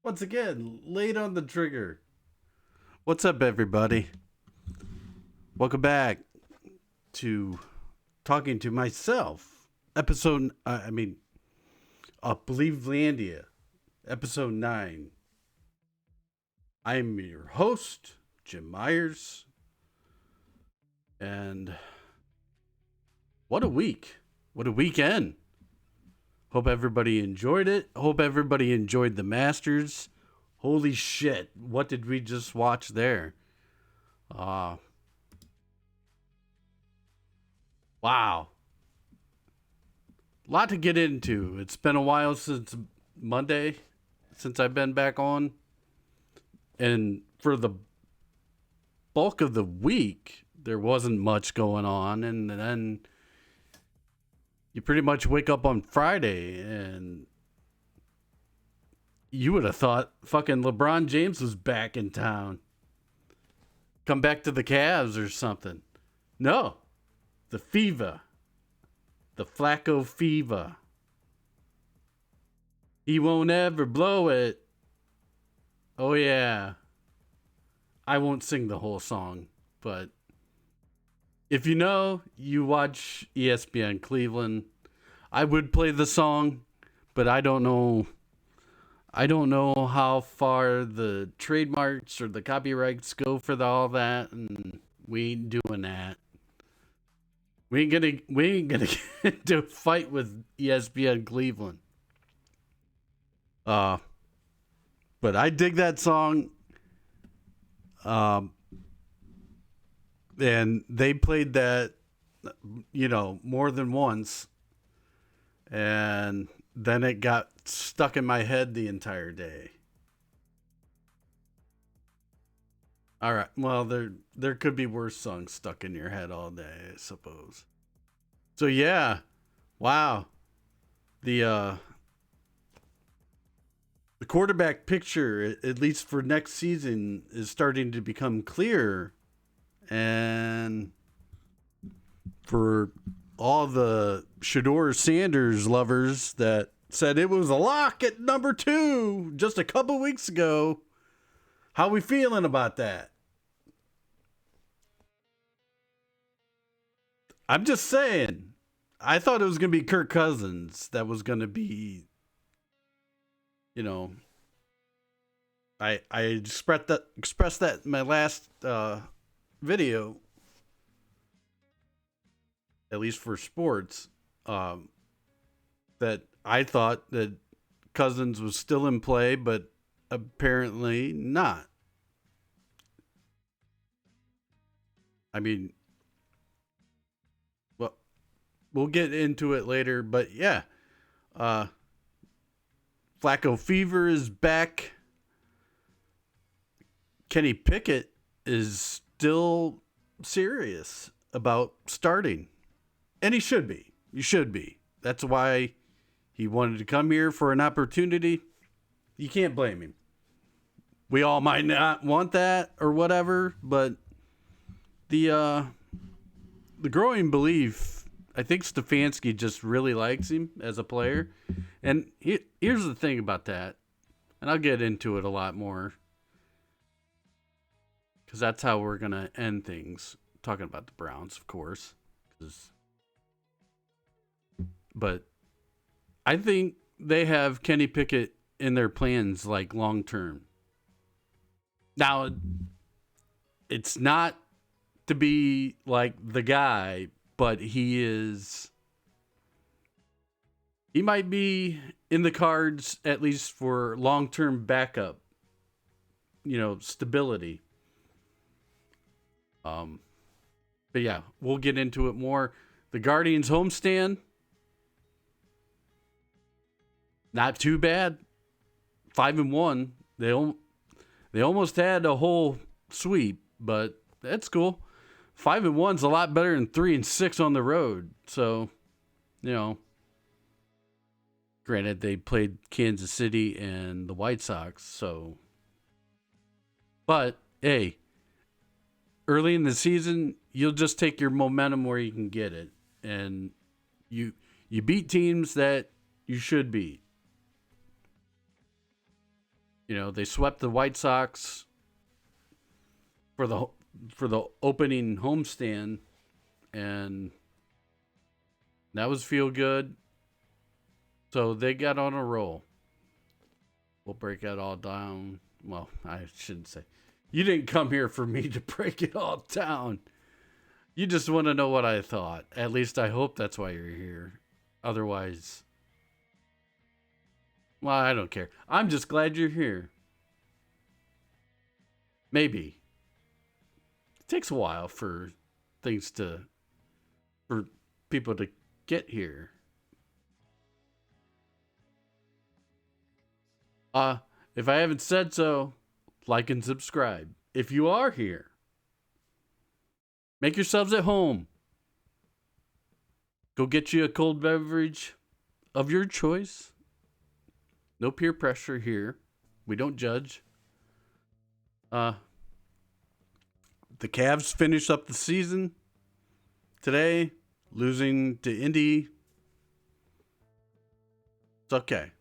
Once again, late on the trigger. What's up, everybody? Welcome back to Talking to Myself, Believelandia, episode 9. I'm your host, Jim Myers, and what a week. What a weekend. Hope everybody enjoyed it. Hope everybody enjoyed the Masters. Holy shit, what did we just watch there? Wow. A lot to get into. It's been a while since Monday, since I've been back on. And for the bulk of the week, there wasn't much going on. And then you pretty much wake up on Friday and you would have thought fucking LeBron James was back in town. Come back to the Cavs or something. No. The fever. The Flacco fever. He won't ever blow it. Oh, yeah. I won't sing the whole song, but if you know, you watch ESPN Cleveland. I would play the song, but I don't know how far the trademarks or the copyrights go for all that, and we ain't doing that. We ain't gonna get into a fight with ESPN Cleveland. But I dig that song. And they played that, more than once. And then it got stuck in my head the entire day. All right. Well, there could be worse songs stuck in your head all day, I suppose. So yeah. Wow. The quarterback picture, at least for next season, is starting to become clear. And for all the Shedeur Sanders lovers that said it was a lock at number 2 just a couple weeks ago, how we feeling about that? I'm just saying, I thought it was going to be Kirk Cousins that was going to be, I expressed that in my last video, at least for sports, that I thought that Cousins was still in play, but apparently not. I mean, well, we'll get into it later, but yeah, Flacco fever is back. Kenny Pickett is still serious about starting. And he should be. You should be. That's why he wanted to come here for an opportunity. You can't blame him. We all might not want that or whatever, but the growing belief, I think Stefanski just really likes him as a player. And here's the thing about that, and I'll get into it a lot more, because that's how we're going to end things. Talking about the Browns, of course. But I think they have Kenny Pickett in their plans, like, long term. Now, it's not to be like the guy, but he might be in the cards, at least for long-term backup, stability. But yeah, we'll get into it more. The Guardians homestand, not too bad. 5-1. They almost had a whole sweep, but that's cool. 5-1's a lot better than 3-6 on the road. So, granted they played Kansas City and the White Sox. So, but hey, early in the season, you'll just take your momentum where you can get it, and you beat teams that you should beat. They swept the White Sox for the opening homestand, and that was feel good. So they got on a roll. We'll break it all down. Well, I shouldn't say. You didn't come here for me to break it all down. You just want to know what I thought. At least I hope that's why you're here. Otherwise, well, I don't care. I'm just glad you're here. Maybe. It takes a while for people to get here. If I haven't said so, like and subscribe. If you are here, make yourselves at home. Go get you a cold beverage of your choice. No peer pressure here. We don't judge. The Cavs finish up the season today, losing to Indy. It's okay.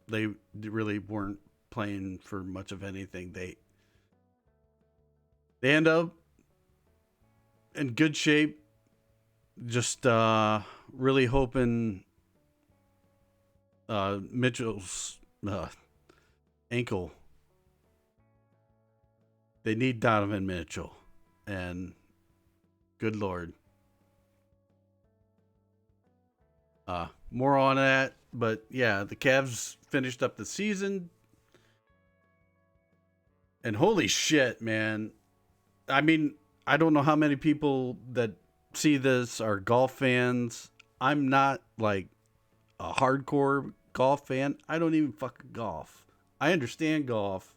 They really weren't playing for much of anything. They end up in good shape. Just really hoping Mitchell's ankle. They need Donovan Mitchell, and good Lord. More on that, but yeah, the Cavs finished up the season, and holy shit, man. I mean, I don't know how many people that see this are golf fans. I'm not like a hardcore golf fan. I don't even fucking golf. I understand golf,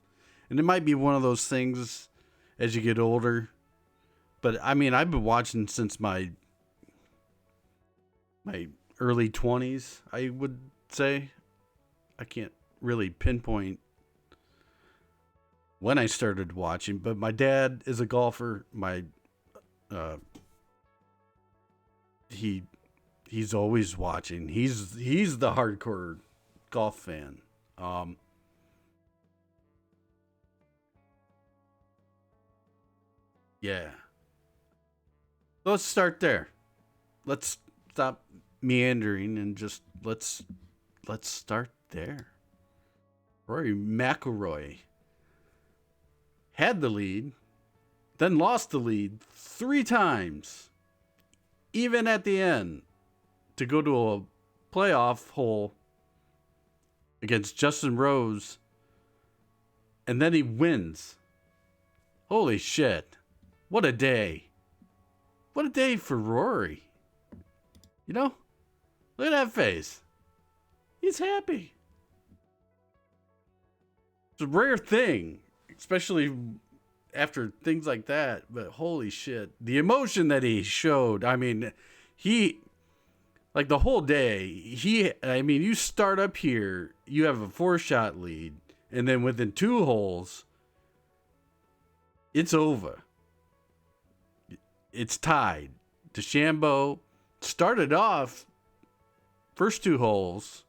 and it might be one of those things as you get older. But I mean, I've been watching since my early 20s, I would say. I can't really pinpoint when I started watching, but my dad is a golfer. He's always watching. He's the hardcore golf fan. Yeah. Let's start there. Let's stop meandering and just let's start there. Rory McIlroy had the lead, then lost the lead 3 times, even at the end, to go to a playoff hole against Justin Rose, and then he wins. Holy shit. What a day. What a day for Rory. You know? Look at that face. He's happy. It's a rare thing, especially after things like that. But holy shit. The emotion that he showed. I mean, like the whole day, you start up here, you have a 4-shot lead, and then within 2 holes, it's over. It's tied. DeChambeau started off first 2 holes.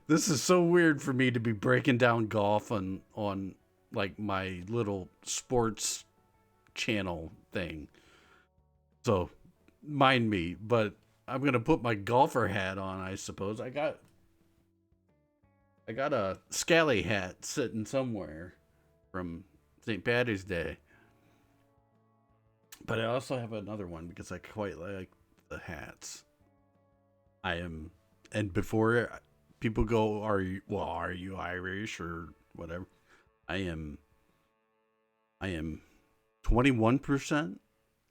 This is so weird for me to be breaking down golf on like my little sports channel thing. So mind me, but I'm gonna put my golfer hat on, I suppose. I got a Scally hat sitting somewhere from St. Patty's Day. But I also have another one because I quite like the hats. And before people go, are you Irish or whatever? I am 21%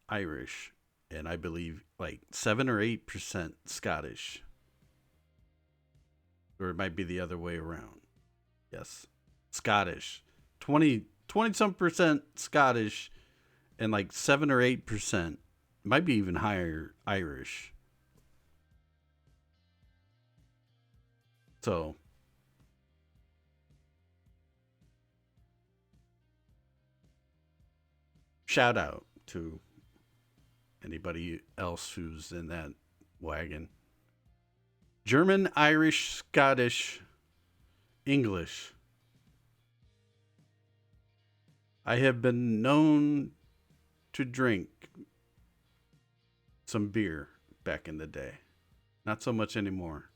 Irish, and I believe like 7 or 8% Scottish. Or it might be the other way around. Yes. Scottish. 20 some percent Scottish, and like 7 or 8%, might be even higher, Irish. So, shout out to anybody else who's in that wagon. German, Irish, Scottish, English. I have been known to drink some beer back in the day. Not so much anymore,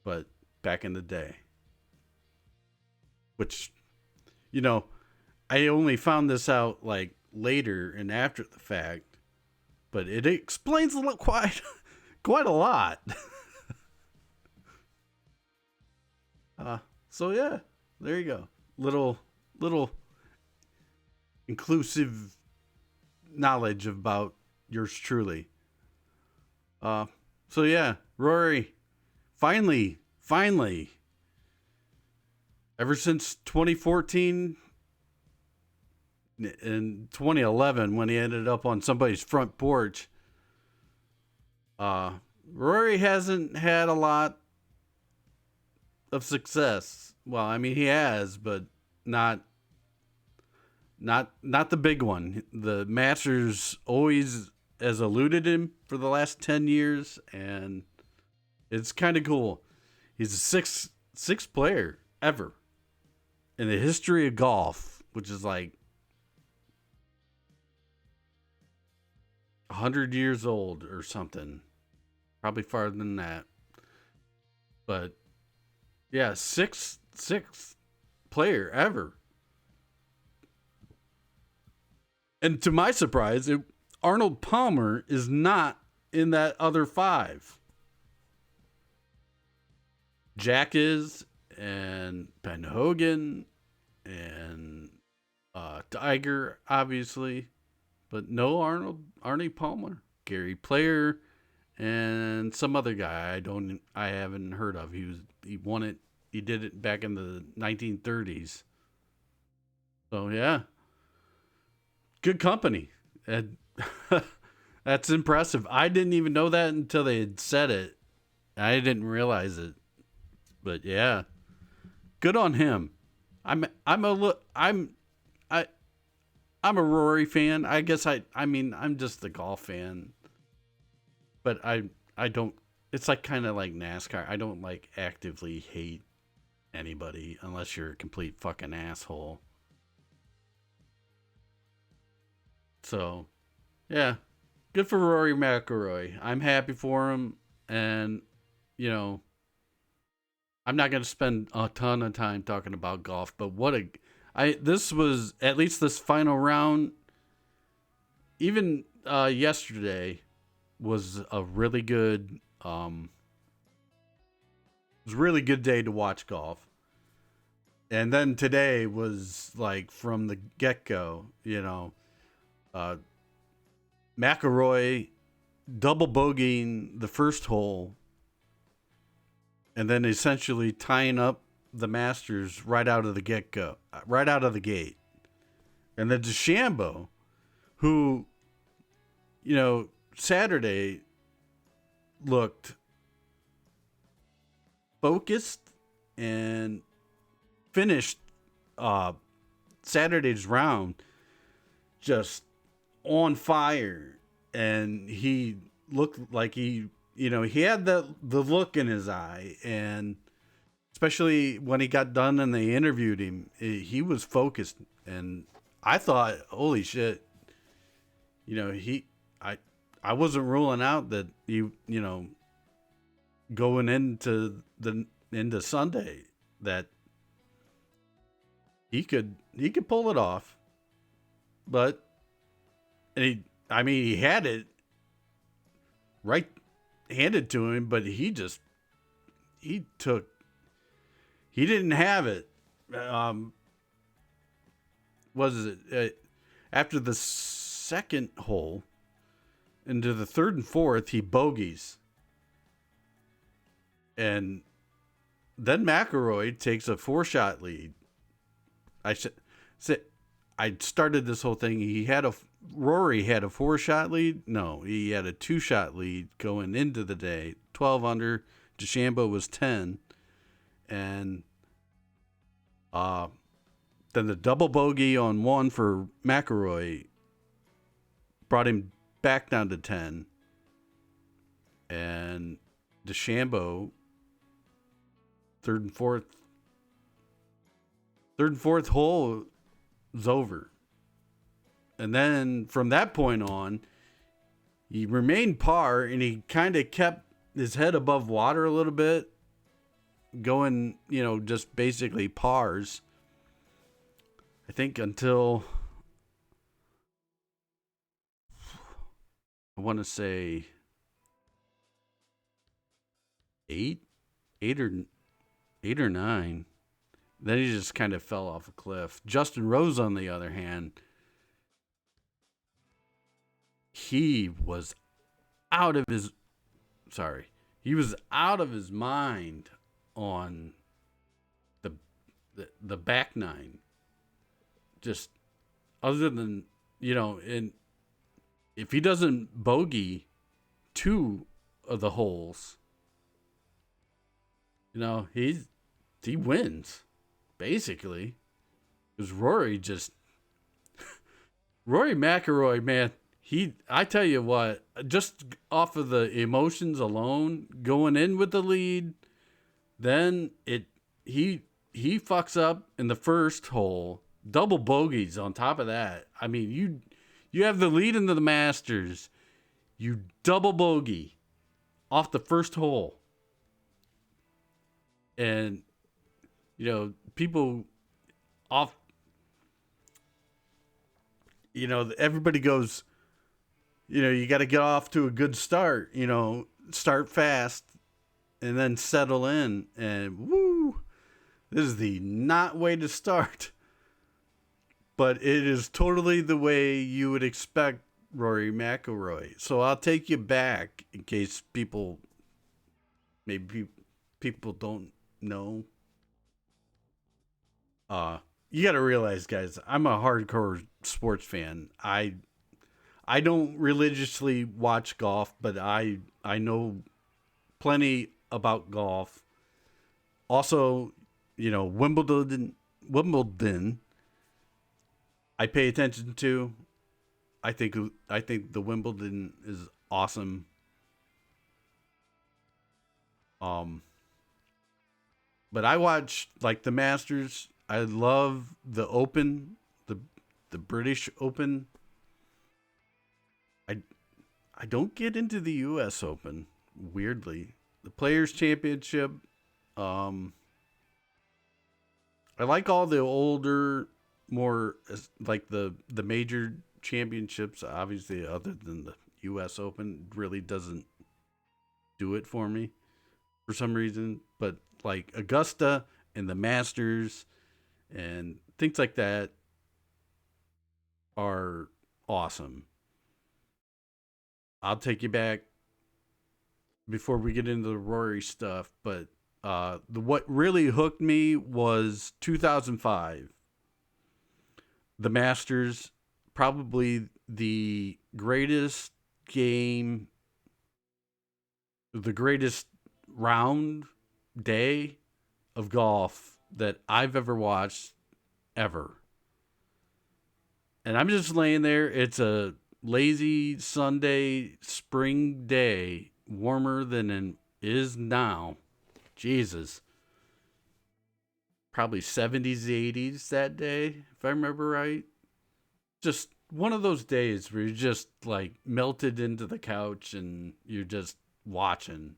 but back in the day. Which, you know, I only found this out like later and after the fact, but it explains quite a lot. So yeah, there you go. Little inclusive knowledge about yours truly. So yeah, Rory, finally, ever since 2014 and 2011 when he ended up on somebody's front porch, Rory hasn't had a lot of success. Well, I mean he has, but not the big one. The Masters always has eluded him for the last 10 years, and it's kind of cool. He's the sixth player ever in the history of golf, which is like 100 years old or something. Probably farther than that. But yeah, sixth player ever. And to my surprise, Arnold Palmer is not in that other five. Jack is, and Ben Hogan, and Tiger, obviously. But no Arnie Palmer, Gary Player, and some other guy I haven't heard of. He won it. He did it back in the 1930s. So yeah, good company. And that's impressive. I didn't even know that until they had said it. I didn't realize it. But yeah, good on him. I'm a Rory fan. I guess I mean I'm just a golf fan. But I don't, it's like kind of like NASCAR. I don't like actively hate anybody unless you're a complete fucking asshole. So, yeah. Good for Rory McIlroy. I'm happy for him, and you know, I'm not going to spend a ton of time talking about golf, but this was, at least this final round, even yesterday was a really good day to watch golf. And then today was like from the get-go, McIlroy double bogeying the first hole and then essentially tying up the Masters right out of the get-go, right out of the gate. And then DeChambeau, who, Saturday looked focused and finished Saturday's round just on fire, and he looked like he had the look in his eye, and especially when he got done and they interviewed him, he was focused, and I thought, holy shit, I wasn't ruling out that going into Sunday that he could pull it off, but he had it right handed to him, but he didn't have it. After the second hole into the third and fourth, he bogeys. And then McIlroy takes a 4-shot lead. I started this whole thing. Rory had a 4-shot lead. No, he had a 2-shot lead going into the day. 12 under. DeChambeau was 10. And then the double bogey on 1 for McIlroy brought him back down to 10. And DeChambeau third and fourth hole is over. And then from that point on, he remained par, and he kind of kept his head above water a little bit, going, just basically pars. I think until, I want to say eight or nine. Then he just kind of fell off a cliff. Justin Rose, on the other hand, he was out of his mind on the back nine. Just other than, and if he doesn't bogey 2 of the holes, he wins basically. Because Rory McIlroy, man, I tell you what, just off of the emotions alone, going in with the lead, then he fucks up in the first hole, double bogeys on top of that. I mean, you have the lead into the Masters, you double bogey off the first hole, and people off. Everybody goes, you got to get off to a good start, start fast and then settle in. And woo, this is the not way to start. But it is totally the way you would expect Rory McIlroy. So I'll take you back in case people don't know. You got to realize, guys, I'm a hardcore sports fan. I don't religiously watch golf, but I know plenty about golf. Also, Wimbledon I pay attention to. I think the Wimbledon is awesome. But I watch like the Masters. I love the Open, the British Open. I don't get into the U.S. Open, weirdly. The Players Championship. I like all the older, more like the major championships. Obviously, other than the U.S. Open, really doesn't do it for me for some reason. But like Augusta and the Masters and things like that are awesome. I'll take you back before we get into the Rory stuff, but what really hooked me was 2005. The Masters, probably the greatest game, the greatest day of golf that I've ever watched, ever. And I'm just laying there. It's a lazy Sunday spring day, warmer than it is now. Jesus. Probably 70s, 80s that day, if I remember right. Just one of those days where you're just like melted into the couch and you're just watching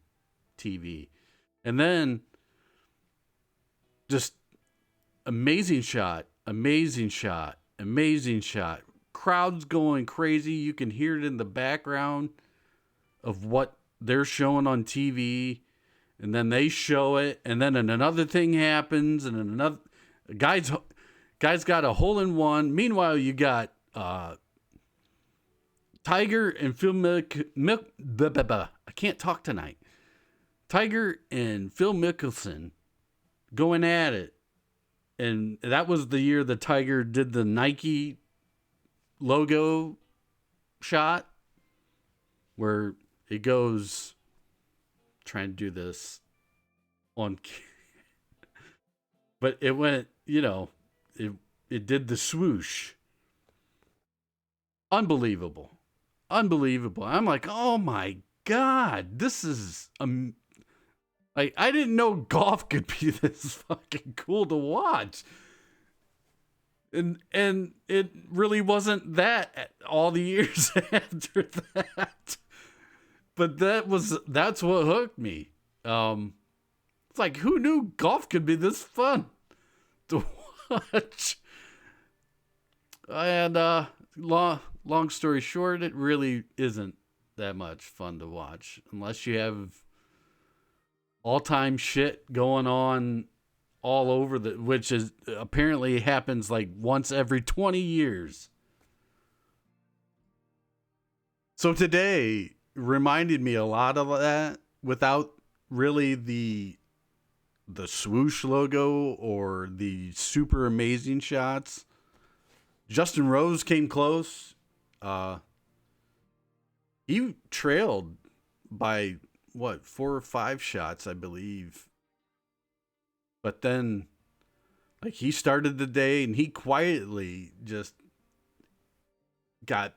TV. And then just amazing shot. Crowds going crazy. You can hear it in the background of what they're showing on TV. And then they show it. And then another thing happens. And another guy's got a hole in one. Meanwhile, you got Tiger and Phil I can't talk tonight. Tiger and Phil Mickelson going at it. And that was the year the Tiger did the Nike logo shot where it goes, trying to do this on, but it went, it did the swoosh. Unbelievable. I'm like, oh my God, this is, Like, I didn't know golf could be this fucking cool to watch. And it really wasn't that all the years after that. But that's what hooked me. It's like, who knew golf could be this fun to watch? And long story short, it really isn't that much fun to watch unless you have all-time shit going on all over which is apparently happens like once every 20 years. So today reminded me a lot of that without really the swoosh logo or the super amazing shots. Justin Rose came close. He trailed by 4 or 5 shots, I believe. But then, like, he started the day and he quietly just got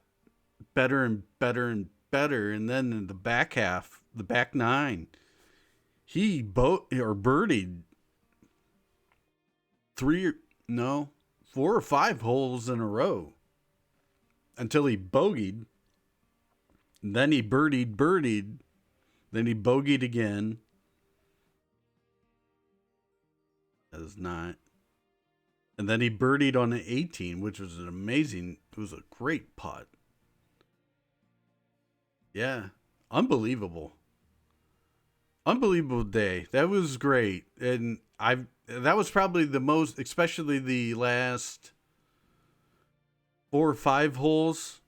better and better and better. And then in the back half, the back 9, he birdied 4 or 5 holes in a row until he bogeyed. And then he birdied. Then he bogeyed again. That is not. And then he birdied on an 18, which was it was a great putt. Yeah. Unbelievable day. That was great. And that was probably the most, especially the last 4 or 5 holes.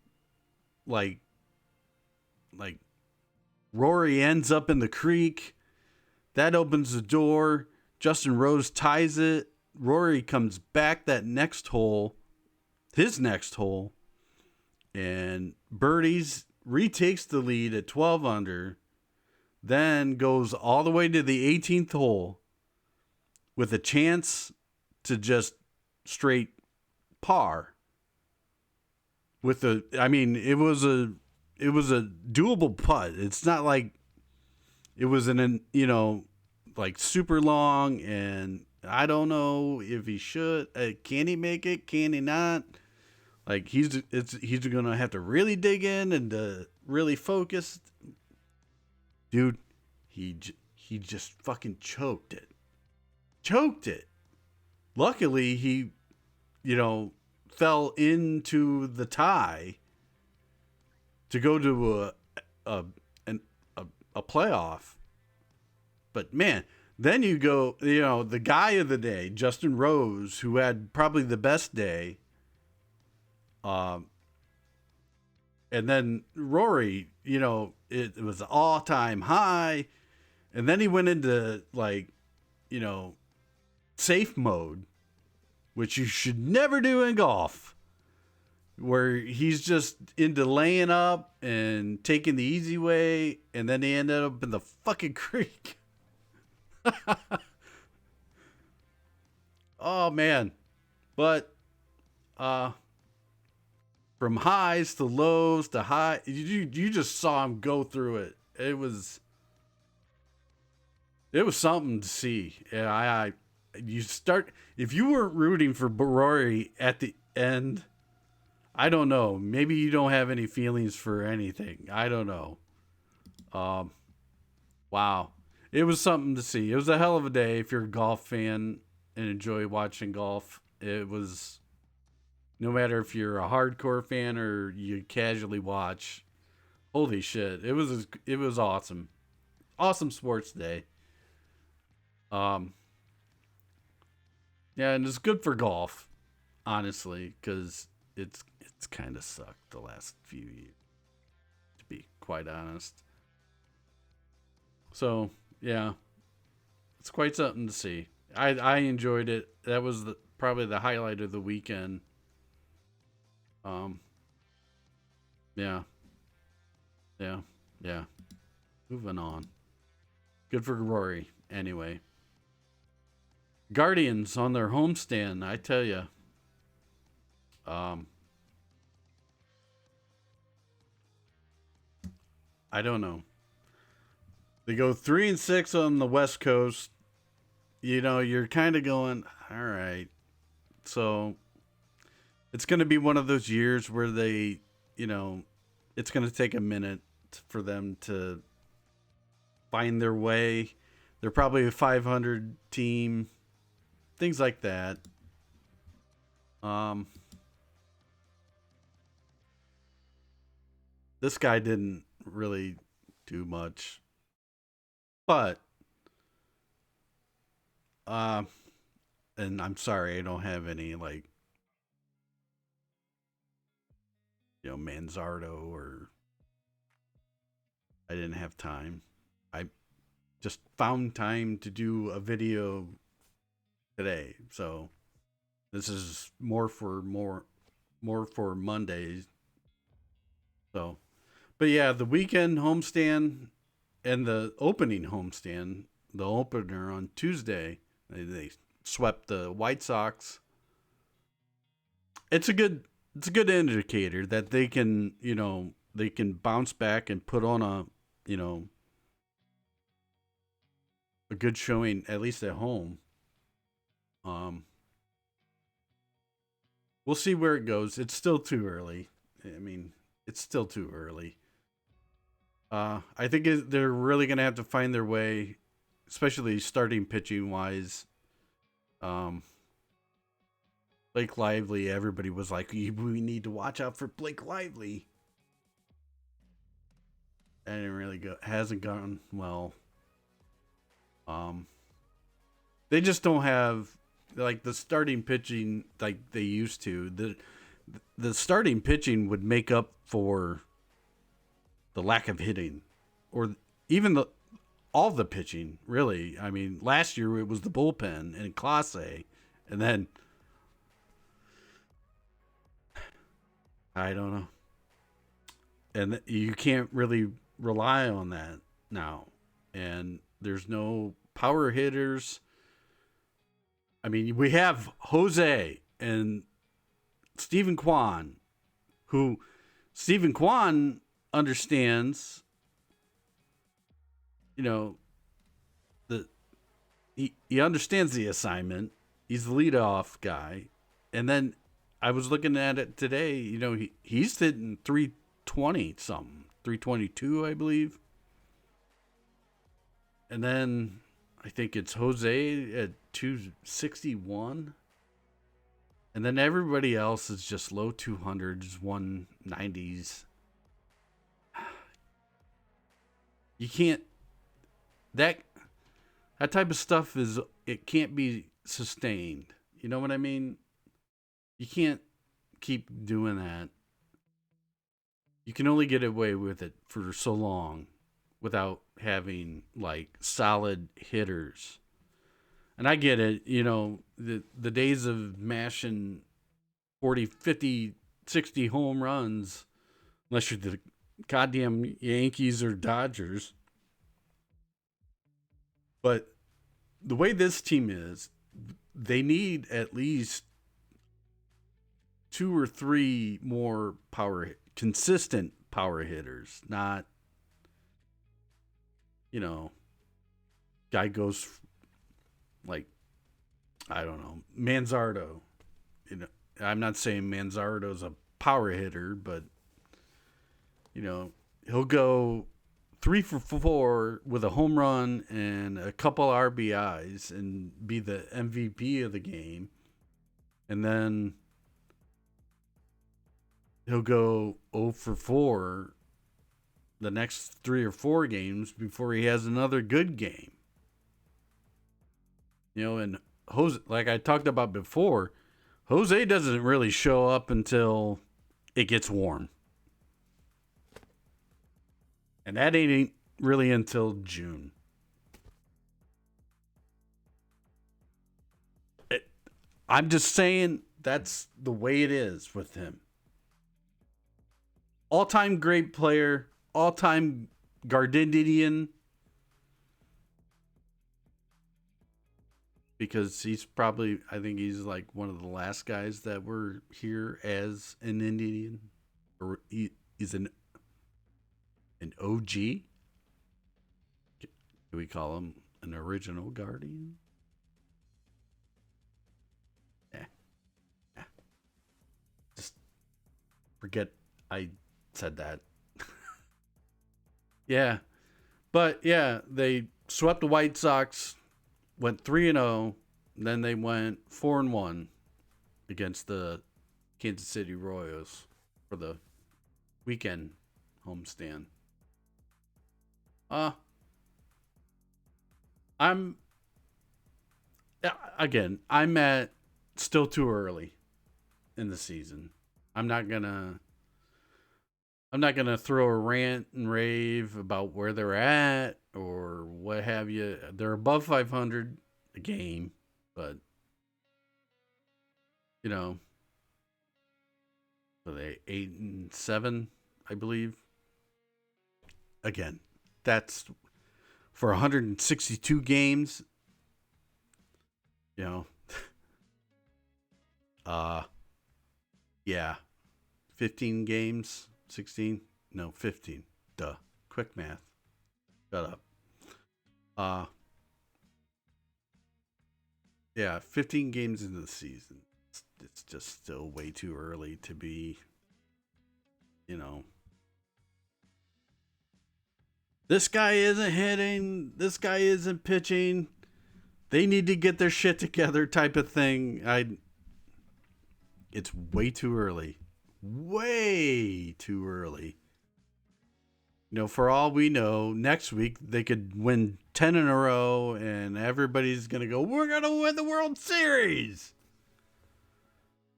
Like Rory ends up in the creek. That opens the door. Justin Rose ties it. Rory comes back his next hole, and birdies, retakes the lead at 12 under, then goes all the way to the 18th hole with a chance to just straight par. It was a doable putt. It's not like it was like super long, and I don't know if he should. Can he make it? Can he not? Like, he's gonna have to really dig in and really focus. Dude, he just fucking choked it. Luckily, he fell into the tie to go to a playoff. But man, then you go, the guy of the day, Justin Rose, who had probably the best day. And then Rory, it was all-time high. And then he went into safe mode, which you should never do in golf, where he's just into laying up and taking the easy way. And then he ended up in the fucking creek. Oh man. But from highs to lows to high, you just saw him go through it. It was something to see. Yeah, if you weren't rooting for Rory at the end, I don't know. Maybe you don't have any feelings for anything. I don't know. Wow. It was something to see. It was a hell of a day if you're a golf fan and enjoy watching golf. It was, no matter if you're a hardcore fan or you casually watch, holy shit. It was awesome. Awesome sports day. Yeah, and it's good for golf, honestly, because it's kind of sucked the last few years, to be quite honest. So, yeah, it's quite something to see. I enjoyed it. That was probably the highlight of the weekend. Yeah. Moving on. Good for Rory, anyway. Guardians on their homestand, I tell you. I don't know. They go 3-6 on the West Coast. You're kind of going, all right. So it's going to be one of those years where they, it's going to take a minute for them to find their way. They're probably a 500 team, things like that. Um, this guy didn't really do much, but uh, and I'm sorry, I don't have any like Manzardo, or I didn't have time. I just found time to do a video today, so this is more for Mondays. So, but yeah, the weekend homestand and the opening homestand, the opener on Tuesday, they swept the White Sox. It's a good indicator that they can they can bounce back and put on you know a good showing, at least at home. Um, we'll see where it goes. It's still too early. I mean, it's still too early. I think they're really going to have to find their way, especially starting pitching wise. Um, Blake Lively, everybody was like, we need to watch out for Blake Lively. And it really hasn't gone well. They just don't have like the starting pitching like they used to. The starting pitching would make up for the lack of hitting, or even all the pitching. Really, I mean, last year it was the bullpen and Clase, and then I don't know, and you can't really rely on that now. And there's no power hitters. I mean, we have Jose and Stephen Kwan, who Stephen Kwan understands, the he understands the assignment. He's the leadoff guy. And then I was looking at it today, he's hitting 320 something, 322, I believe. And then I think it's Jose at 261. And then everybody else is just low 200s, 190s. You can't that that type of stuff it can't be sustained. You know what I mean? You can't keep doing that. You can only get away with it for so long without having like solid hitters. And I get it, the days of mashing 40, 50, 60 home runs, unless you're the goddamn Yankees or Dodgers. But the way this team is, they need at least two or three more consistent power hitters, not, guy goes like, I don't know, Manzardo. I'm not saying Manzardo's a power hitter, but he'll go 3 for 4 with a home run and a couple RBIs and be the MVP of the game. And then he'll go 0 for 4 the next 3 or 4 games before he has another good game. And Jose, like I talked about before, Jose doesn't really show up until it gets warm. And that ain't really until June. I'm just saying that's the way it is with him. All-time great player, all-time Gardenian, because he's probably, I think he's like one of the last guys that were here as an Indian, or he's an OG. Do we call him an original guardian? Yeah. Yeah. Just forget I said that. Yeah. But yeah, they swept the White Sox, went 3-0, then they went 4-1 against the Kansas City Royals for the weekend homestand. I'm I'm at still too early in the season. I'm not gonna throw a rant and rave about where they're at or what have you. They're above 500 a game, but you know, are they 8-7, I believe. Again, that's for 162 games. You know, yeah, 15 games, 16, no, 15. Duh, quick math. Shut up. Yeah, 15 games into the season. It's just still way too early to be, you know, this guy isn't hitting, this guy isn't pitching. They need to get their shit together type of thing. It's way too early. Way too early. You know, for all we know, next week they could win 10 in a row and everybody's going to go, we're going to win the World Series.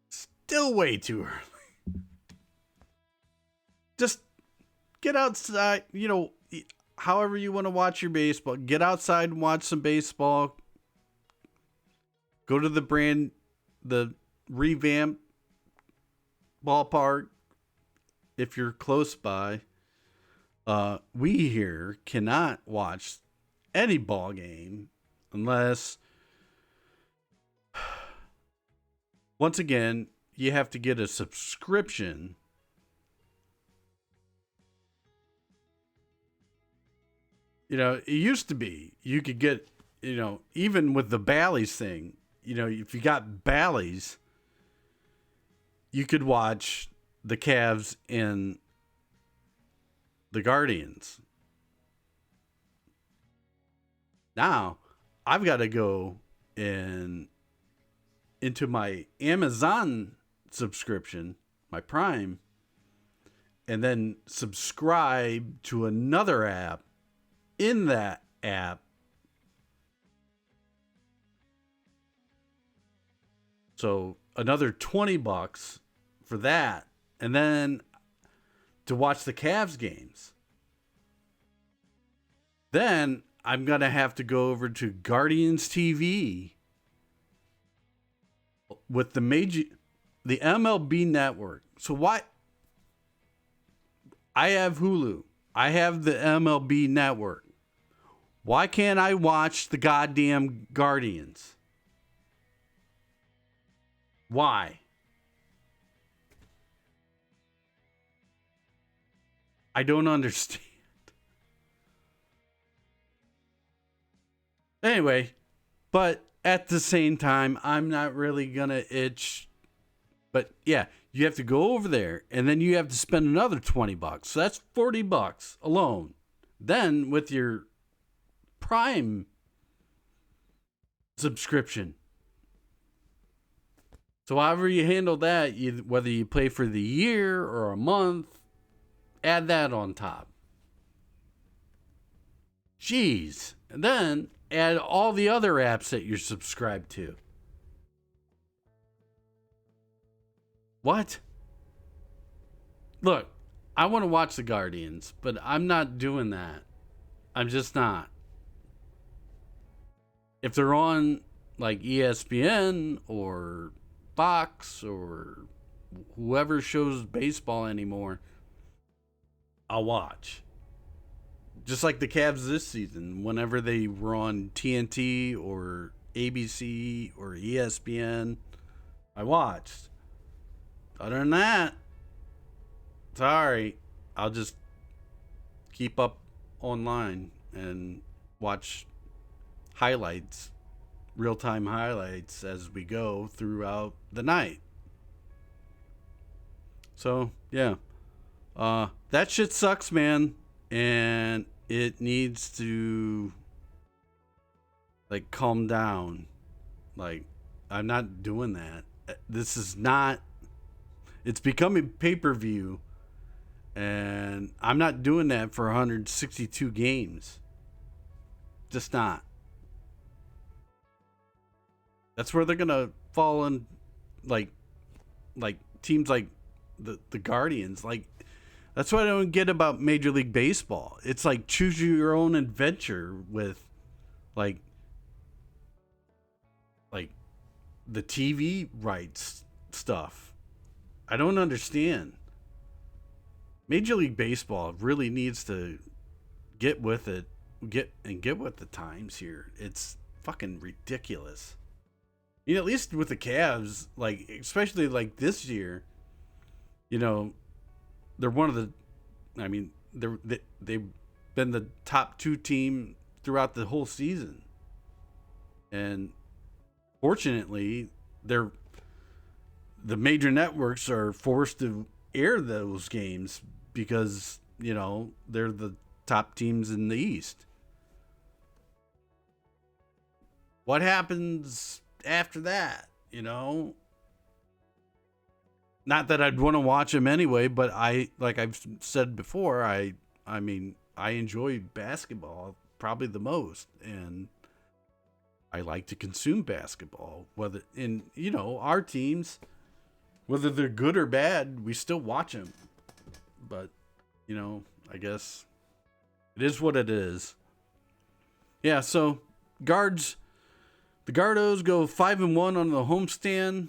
Still way too early. Just get outside, you know, however you want to watch your baseball. Get outside and watch some baseball. Go to the revamped ballpark if you're close by. We here cannot watch any ball game unless, once again, you have to get a subscription. You know, it used to be you could get, you know, even with the Bally's thing, you know, if you got Bally's, you could watch the Cavs and the Guardians. Now, I've got to go into my Amazon subscription, my Prime, and then subscribe to another app in that app. So another $20 for that. And then to watch the Cavs games. Then I'm going to have to go over to Guardians TV with the MLB network. So why? I have Hulu. I have the MLB network. Why can't I watch the goddamn Guardians? Why? I don't understand. Anyway, but at the same time, I'm not really going to itch. But yeah, you have to go over there and then you have to spend another $20. So that's $40 alone. Then with your Prime subscription. So however you handle that, whether you pay for the year or a month, add that on top. Jeez. And then add all the other apps that you're subscribed to. What? Look, I want to watch the Guardians, but I'm not doing that. I'm just not. If they're on like ESPN or Fox or whoever shows baseball anymore, I'll watch. Just like the Cavs this season, whenever they were on TNT or ABC or ESPN, I watched. Other than that, sorry, I'll just keep up online and watch highlights, real-time highlights as we go throughout the night. So, yeah. That shit sucks, man. And it needs to, like, calm down. Like, I'm not doing that. This is not, it's becoming pay-per-view. And I'm not doing that for 162 games. Just not. That's where they're gonna fall in, like, teams like the Guardians. Like, that's what I don't get about Major League Baseball. It's like choose your own adventure with, like, like the TV rights stuff. I don't understand. Major League Baseball really needs to get with it, get with the times here. It's fucking ridiculous. You know, at least with the Cavs, like, especially like this year, you know, they're one of the, I mean, they've been the top two team throughout the whole season, and fortunately, they're the major networks are forced to air those games because, you know, they're the top teams in the East. What happens after that, you know? Not that I'd want to watch them anyway, but like I've said before, I mean, I enjoy basketball probably the most, and I like to consume basketball. Whether in, you know, our teams, whether they're good or bad, we still watch them. But, you know, I guess it is what it is. Yeah, so guards, the Gardos go 5-1 on the homestand.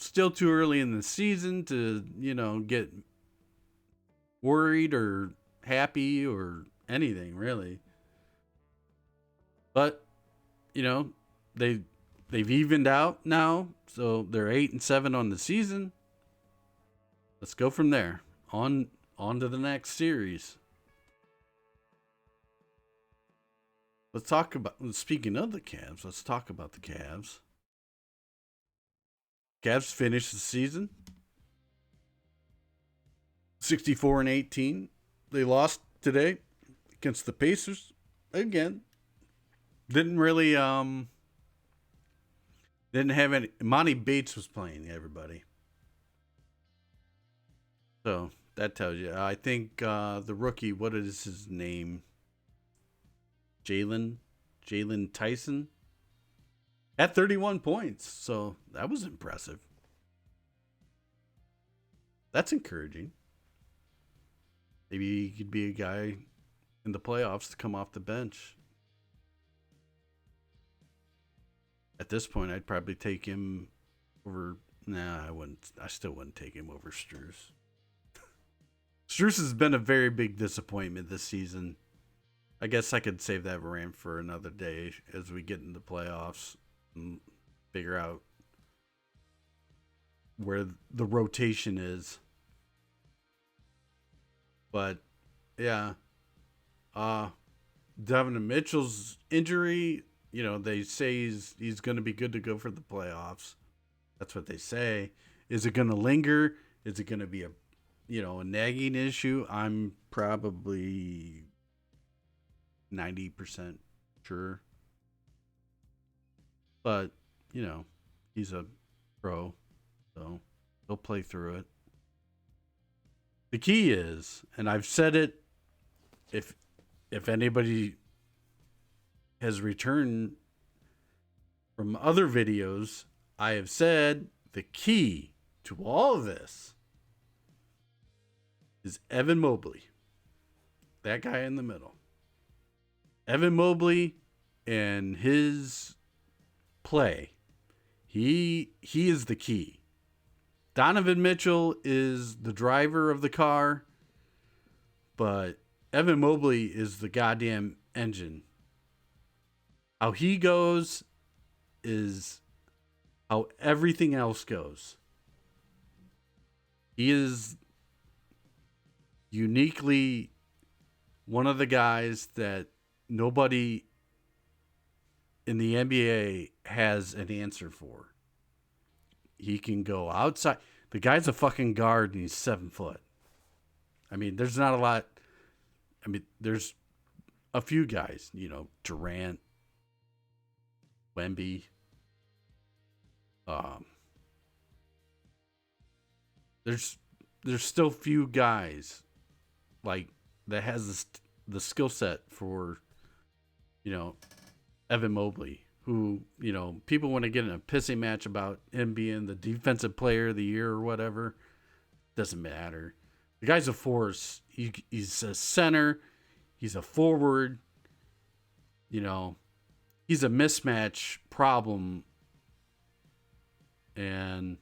Still too early in the season to, you know, get worried or happy or anything really. But, you know, they've evened out now, so they're 8-7 on the season. Let's go from there. On to the next series. Let's talk about, speaking of the Cavs, let's talk about the Cavs. Cavs finished the season 64-18. They lost today against the Pacers again. Didn't really didn't have any. Monty Bates was playing everybody, so that tells you. I think the rookie, what is his name? Jalen Tyson at 31 points. So that was impressive. That's encouraging. Maybe he could be a guy in the playoffs to come off the bench. At this point, I'd probably take him over. Nah, I wouldn't. I still wouldn't take him over Strus. Strus has been a very big disappointment this season. I guess I could save that rant for another day as we get into the playoffs and figure out where the rotation is. But yeah, Donovan Mitchell's injury, you know, they say he's going to be good to go for the playoffs. That's what they say. Is it going to linger? Is it going to be a, you know, a nagging issue? I'm probably 90% sure. But, you know, he's a pro, so he'll play through it. The key is, and I've said it, if anybody has returned from other videos, I have said the key to all of this is Evan Mobley. That guy in the middle. Evan Mobley and his play. He is the key. Donovan Mitchell is the driver of the car, but Evan Mobley is the goddamn engine. How he goes is how everything else goes. He is uniquely one of the guys that nobody in the NBA has an answer for. He can go outside. The guy's a fucking guard and he's 7 foot. I mean, there's not a lot. I mean, there's a few guys, Durant, Wemby. Um, there's still few guys like that has the skill set for, Evan Mobley, who, people want to get in a pissy match about him being the defensive player of the year or whatever. Doesn't matter. The guy's a force. He's a center. He's a forward. He's a mismatch problem. And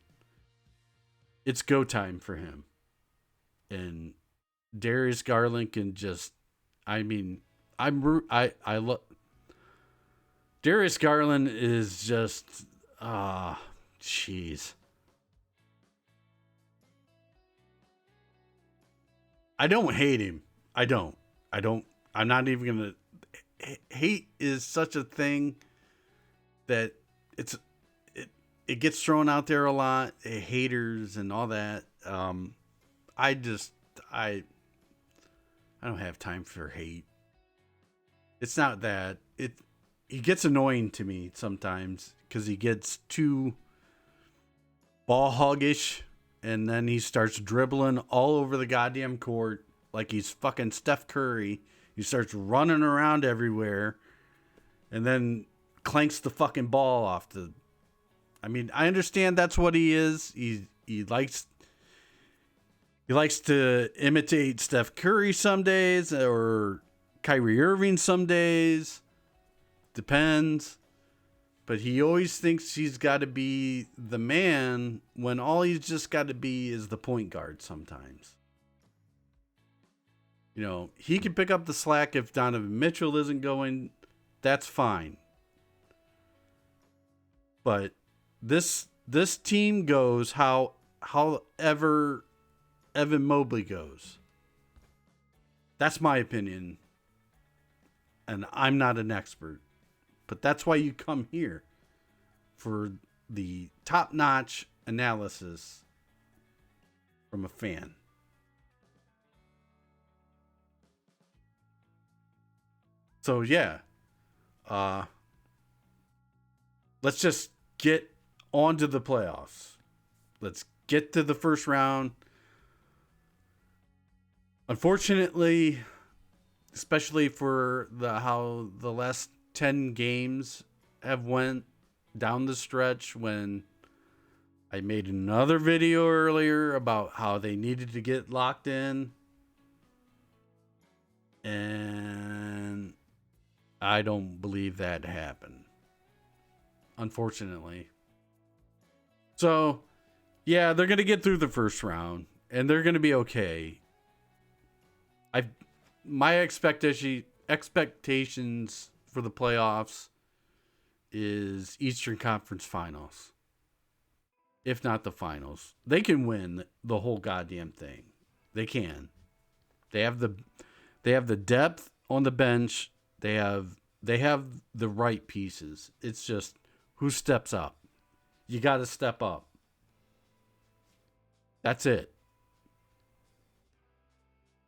it's go time for him. And Darius Garland can just, I love. Darius Garland is just, jeez. I don't hate him. I don't. I'm not even going to. Hate is such a thing that it gets thrown out there a lot. Haters and all that. I don't have time for hate. It's not that. He gets annoying to me sometimes because he gets too ball hoggish. And then he starts dribbling all over the goddamn court like he's fucking Steph Curry. He starts running around everywhere and then clanks the fucking ball off the... I mean, I understand that's what he is. He likes to imitate Steph Curry some days or Kyrie Irving some days. Depends. But he always thinks he's got to be the man when all he's just got to be is the point guard sometimes. He can pick up the slack if Donovan Mitchell isn't going. That's fine. But this team goes however Evan Mobley goes. That's my opinion. And I'm not an expert. But that's why you come here, for the top-notch analysis from a fan. So, yeah. Let's just get on to the playoffs. Let's get to the first round. Unfortunately, especially for how the last 10 games have went down the stretch, when I made another video earlier about how they needed to get locked in, and I don't believe that happened, unfortunately. So yeah, they're going to get through the first round and they're going to be okay. My expectations for the playoffs is Eastern Conference Finals. If not the finals. They can win the whole goddamn thing. They can. They have the depth on the bench. They have the right pieces. It's just who steps up. You got to step up. That's it.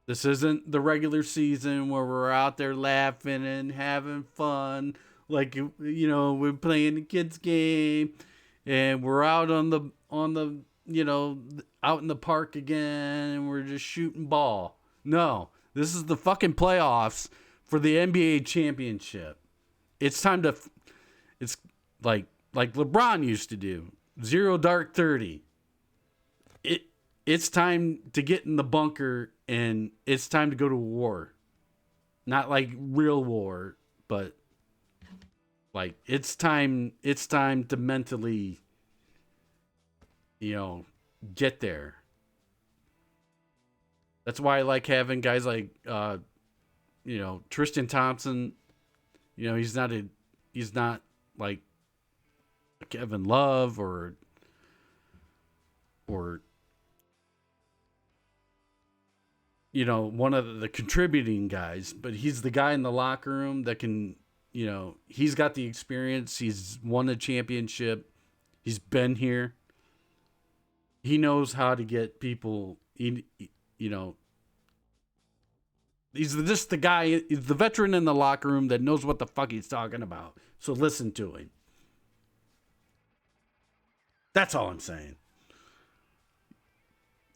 This isn't the regular season where we're out there laughing and having fun. Like, we're playing the kids game and we're out on the out in the park again and we're just shooting ball. No, this is the fucking playoffs for the NBA championship. It's time to, it's like LeBron used to do. 0 dark 30. It's time to get in the bunker and it's time to go to war. Not like real war, but like it's time to mentally, get there. That's why I like having guys like Tristan Thompson. He's not like Kevin Love or one of the contributing guys, but he's the guy in the locker room that can, he's got the experience. He's won a championship. He's been here. He knows how to get people, he's just the guy, he's the veteran in the locker room that knows what the fuck he's talking about. So listen to him. That's all I'm saying.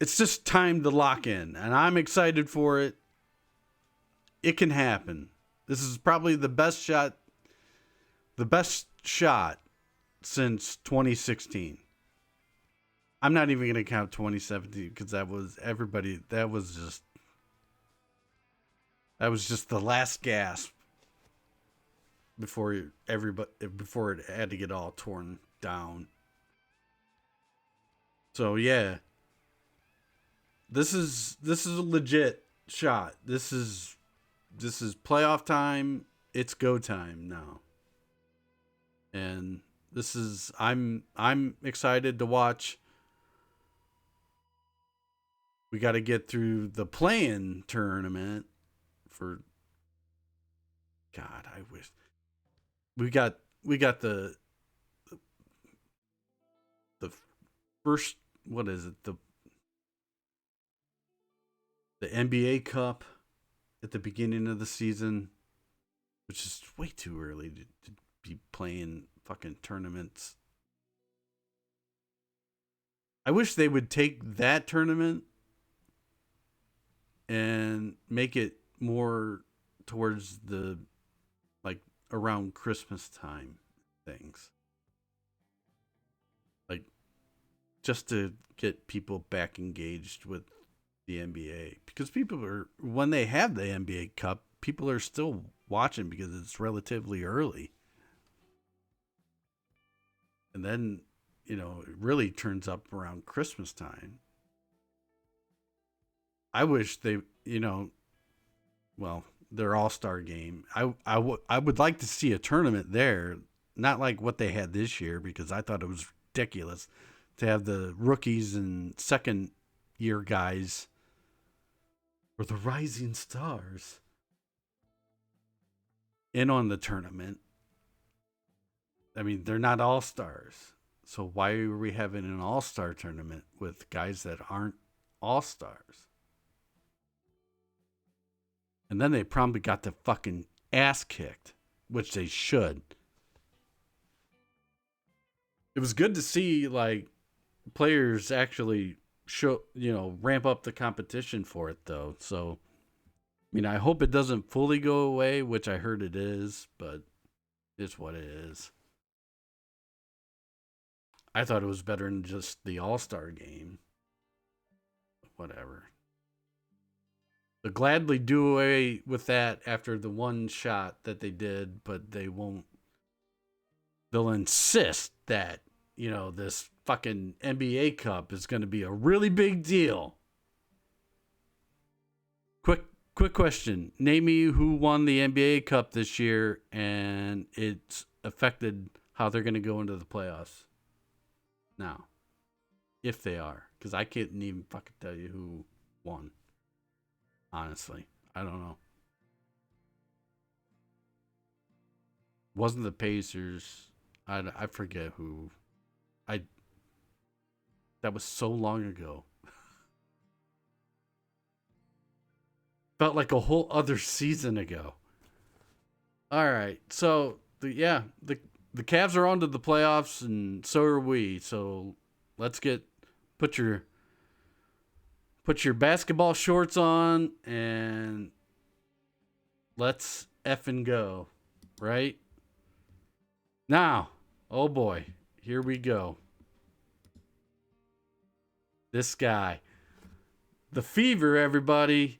It's just time to lock in, and I'm excited for it. It can happen. This is probably the best shot since 2016. I'm not even going to count 2017 because that was just the last gasp before it had to get all torn down. So yeah, this is a legit shot. This is playoff time. It's go time now. And I'm excited to watch. We got to get through the play-in tournament for God, I wish we got the first, what is it? The NBA Cup at the beginning of the season, which is way too early to be playing fucking tournaments. I wish they would take that tournament and make it more towards the, like, around Christmas time things. Like, just to get people back engaged with the NBA. Because when they have the NBA Cup, people are still watching because it's relatively early. And then, it really turns up around Christmas time. I wish they, their All-Star game. I would like to see a tournament there, not like what they had this year, because I thought it was ridiculous to have the rookies and second-year guys or the rising stars in on the tournament. I mean, they're not all-stars. So why are we having an all-star tournament with guys that aren't all-stars? And then they probably got the fucking ass kicked, which they should. It was good to see, like, players actually ramp up the competition for it, though. So, I hope it doesn't fully go away, which I heard it is, but it's what it is. I thought it was better than just the All-Star game. Whatever. They'll gladly do away with that after the one shot that they did, but they won't. They'll insist that, this fucking NBA Cup is going to be a really big deal. Quick question. Name me who won the NBA Cup this year and it's affected how they're going to go into the playoffs now. If they are. Because I can't even fucking tell you who won. Honestly, I don't know. Wasn't the Pacers? I forget who. That was so long ago. Felt like a whole other season ago. All right, so the Cavs are on to the playoffs, and so are we. So let's put your basketball shorts on and let's effing go, right? Now, oh boy, here we go. This guy. The fever, everybody.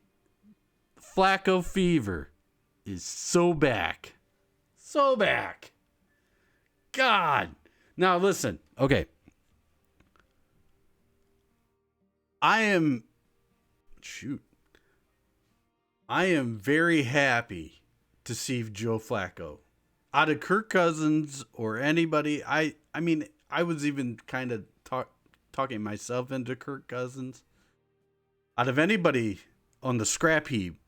Flacco fever is so back. So back. God. Now listen, okay. I am very happy to see Joe Flacco. Out of Kirk Cousins or anybody, I mean, I was even kind of talking myself into Kirk Cousins. Out of anybody on the scrap heap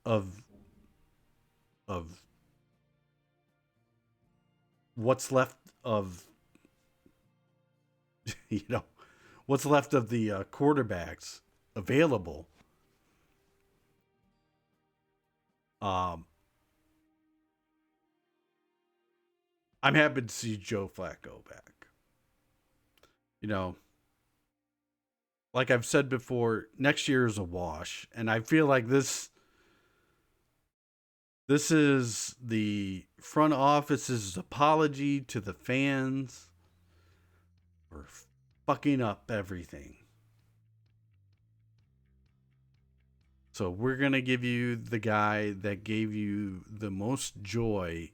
of what's left of you know what's left of the quarterbacks available. Um, I'm happy to see Joe Flacco back. You know, like I've said before, next year is a wash, and I feel like this is the front office's apology to the fans for fucking up everything. So we're going to give you the guy that gave you the most joy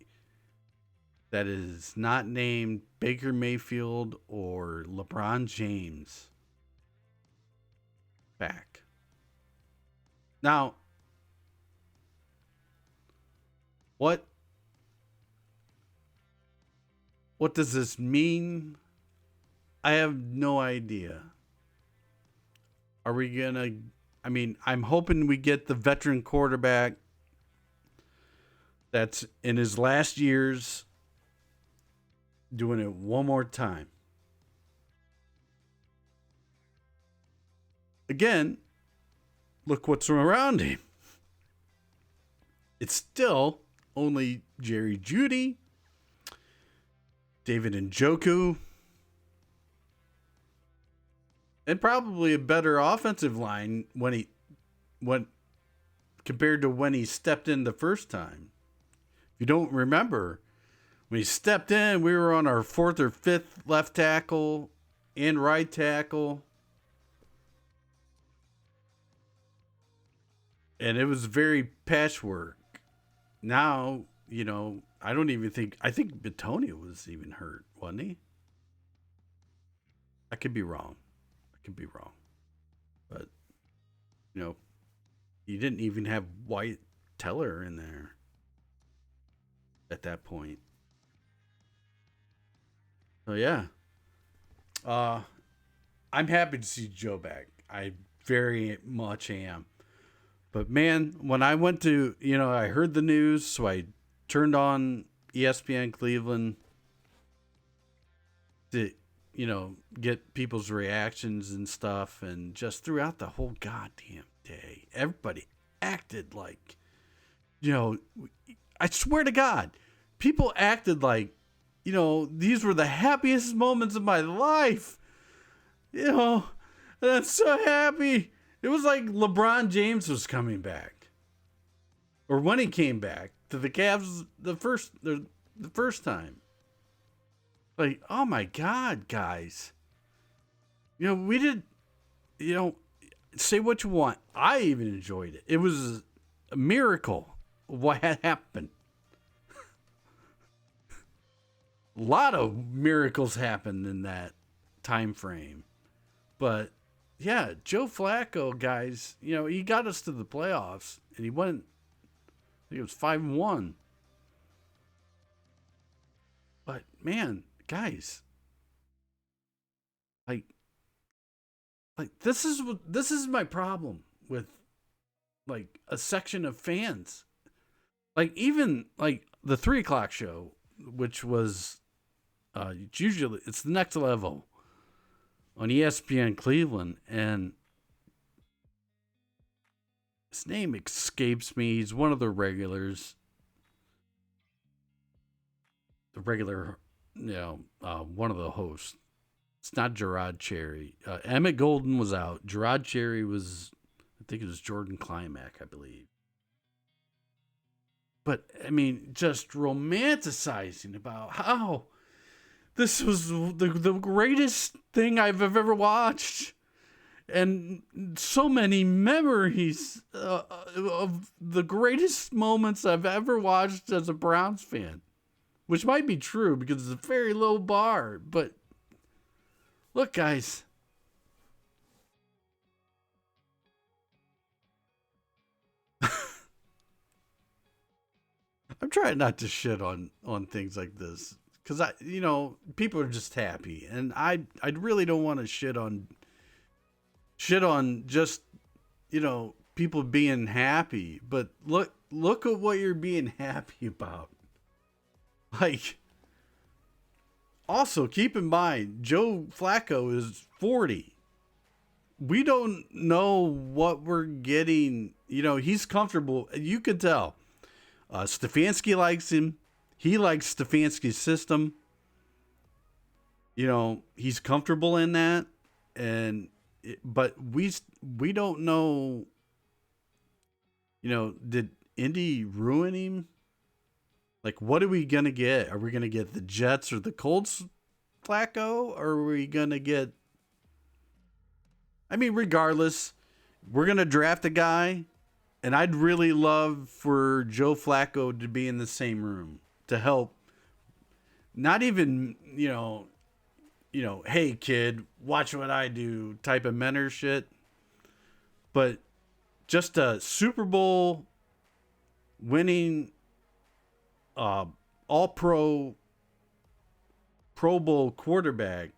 that is not named Baker Mayfield or LeBron James back. Now, what does this mean? I have no idea. Are we going to I'm hoping we get the veteran quarterback that's in his last years doing it one more time. Again, look what's around him. It's still only Jerry Jeudy, David Njoku, and probably a better offensive line when compared to when he stepped in the first time. If you don't remember, when he stepped in, we were on our fourth or fifth left tackle and right tackle. And it was very patchwork. Now, I think Bitonio was even hurt, wasn't he? I could be wrong. But, you didn't even have White Teller in there at that point. So, yeah. I'm happy to see Joe back. I very much am. But, man, when I went to, I heard the news, so I turned on ESPN Cleveland to, get people's reactions and stuff. And just throughout the whole goddamn day, everybody acted like, I swear to God, people acted like, these were the happiest moments of my life. And I'm so happy. It was like LeBron James was coming back. Or when he came back to the Cavs the first time. Like, oh my God, guys. We did, say what you want. I even enjoyed it. It was a miracle what had happened. A lot of miracles happened in that time frame. But yeah, Joe Flacco, guys, he got us to the playoffs and he went, I think it was 5-1. But man, guys, like this is my problem with like a section of fans. Like even like the 3:00 show, which was it's the next level on ESPN Cleveland, and his name escapes me. He's one of the regulars. One of the hosts. It's not Gerard Cherry. Emmett Golden was out. Gerard Cherry was, I think it was Jordan Climack, I believe. But, just romanticizing about how this was the greatest thing I've ever watched. And so many memories of the greatest moments I've ever watched as a Browns fan. Which might be true because it's a very low bar. But look, guys. I'm trying not to shit on things like this. Because, people are just happy. And I really don't want to shit on just, people being happy. But look at what you're being happy about. Like, Also, keep in mind, Joe Flacco is 40. We don't know what we're getting. He's comfortable. You could tell. Stefanski likes him. He likes Stefanski's system. He's comfortable in that. But we don't know. Did Indy ruin him? Like, what are we going to get? Are we going to get the Jets or the Colts Flacco? Or are we going to get... I mean, regardless, we're going to draft a guy, and I'd really love for Joe Flacco to be in the same room to help. Not even, hey, kid, watch what I do type of mentor shit. But just a Super Bowl winning... all-pro Pro Bowl quarterback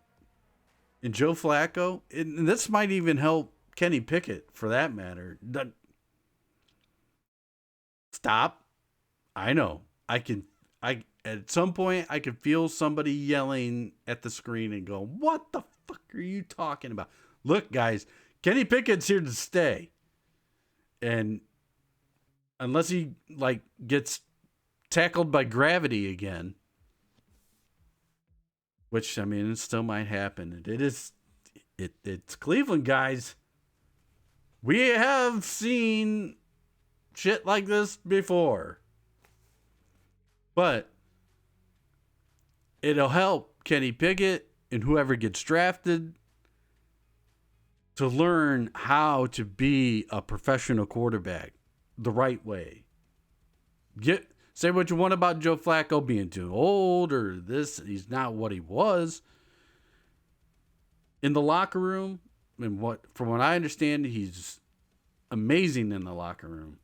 in Joe Flacco, and this might even help Kenny Pickett for that matter. Stop. I know. At some point I could feel somebody yelling at the screen and go, "What the fuck are you talking about?" Look, guys, Kenny Pickett's here to stay. And unless he gets tackled by gravity again, which it still might happen. It's Cleveland, guys. We have seen shit like this before, but it'll help Kenny Pickett and whoever gets drafted to learn how to be a professional quarterback the right way. Say what you want about Joe Flacco being too old or this. He's not what he was. In the locker room, and from what I understand, he's amazing in the locker room.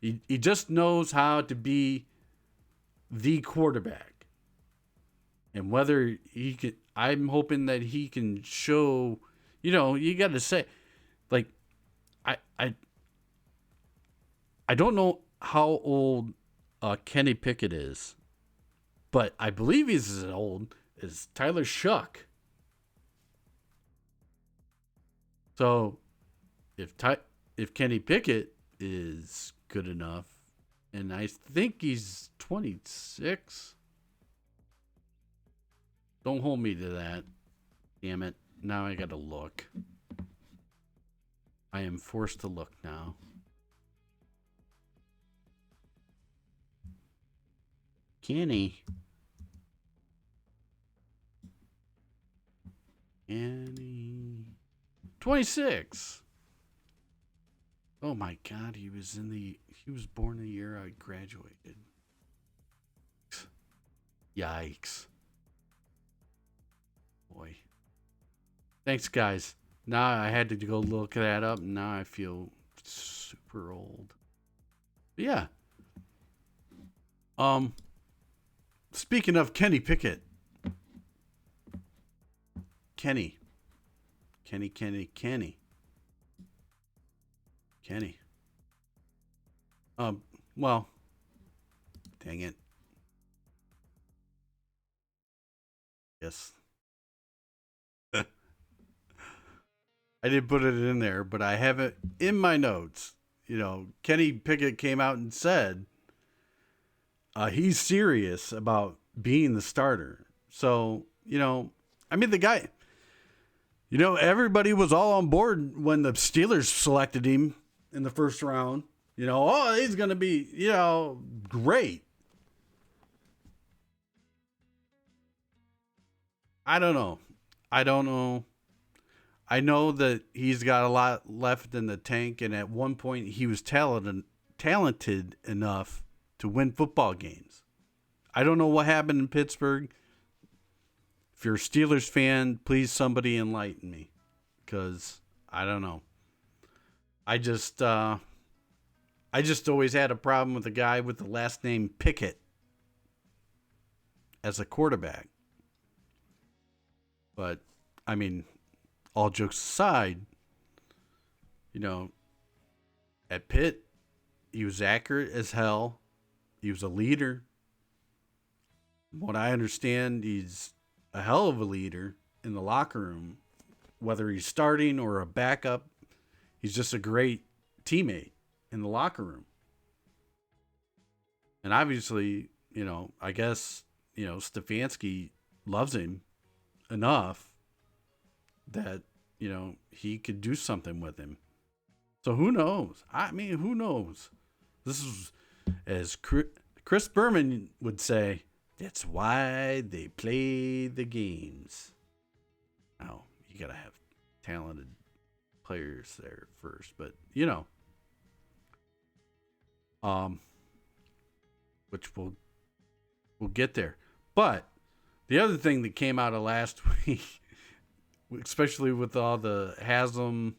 He just knows how to be the quarterback. And whether he can, I'm hoping that he can show, you got to say, I don't know how old Kenny Pickett is, but I believe he's as old as Tyler Shuck. So if Kenny Pickett is good enough, and I think he's 26. Don't hold me to that. Damn it. Now I got to look. I am forced to look now. Kenny 26. Oh my God, he was born the year I graduated. Yikes. Boy. Thanks, guys. Now I had to go look that up, and now I feel super old. But yeah. Speaking of Kenny Pickett. Kenny. Well, dang it. Yes. I didn't put it in there, but I have it in my notes. Kenny Pickett came out and said he's serious about being the starter. So, the guy, everybody was all on board when the Steelers selected him in the first round. He's going to be, great. I don't know. I know that he's got a lot left in the tank, and at one point he was talented enough to win football games. I don't know what happened in Pittsburgh. If you're a Steelers fan, please somebody enlighten me, because I don't know. I just always had a problem with a guy with the last name Pickett as a quarterback. But, all jokes aside, at Pitt, he was accurate as hell. He was a leader. From what I understand, he's a hell of a leader in the locker room, whether he's starting or a backup. He's just a great teammate in the locker room. And obviously, I guess, Stefanski loves him enough that, he could do something with him. So who knows? I mean, who knows? This is, as Chris Berman would say, that's why they play the games. Now, you got to have talented players there first, but, which we'll get there. But the other thing that came out of last week, especially with all the Haslam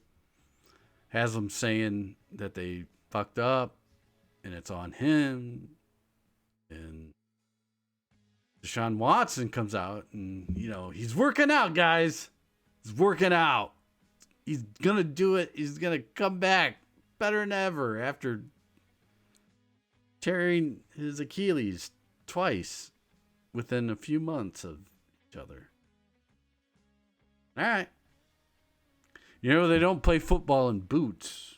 saying that they fucked up and it's on him, and Deshaun Watson comes out and, he's working out, guys. He's working out. He's going to do it. He's going to come back better than ever after tearing his Achilles twice within a few months of each other. All right. They don't play football in boots.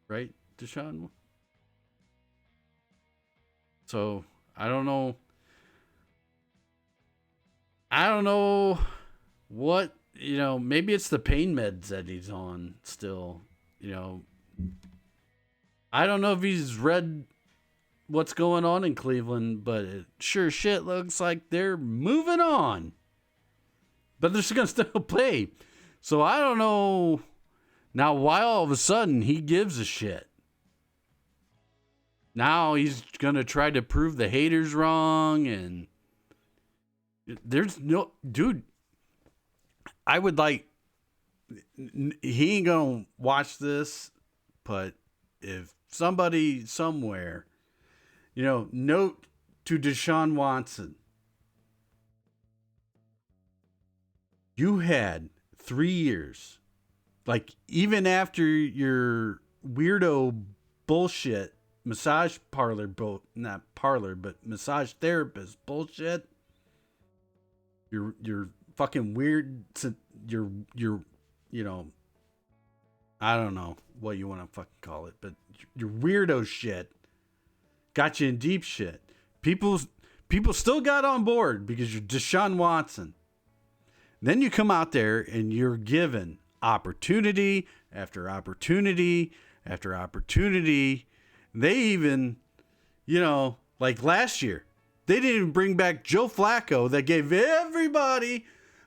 Right, Deshaun? So, I don't know what, maybe it's the pain meds that he's on still. I don't know if he's read what's going on in Cleveland, but it sure shit looks like they're moving on. But they're still going to still play. So I don't know now why all of a sudden he gives a shit. Now he's going to try to prove the haters wrong, and there's no... Dude, I would like... He ain't going to watch this, but if somebody somewhere, note to Deshaun Watson, you had 3 years, like even after your weirdo bullshit massage parlor, not parlor, but massage therapist bullshit, your fucking weird, your I don't know what you want to fucking call it, but your weirdo shit got you in deep shit. People still got on board because you're Deshaun Watson. Then you come out there and you're given opportunity after opportunity after opportunity. They even, like last year, they didn't even bring back Joe Flacco that gave everybody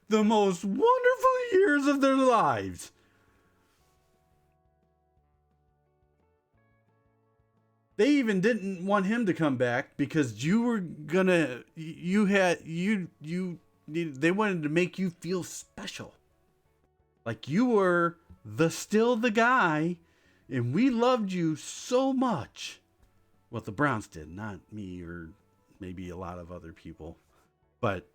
the most wonderful years of their lives. They even didn't want him to come back because they wanted to make you feel special. Like you were still the guy, and we loved you so much. Well, the Browns did, not me or maybe a lot of other people. But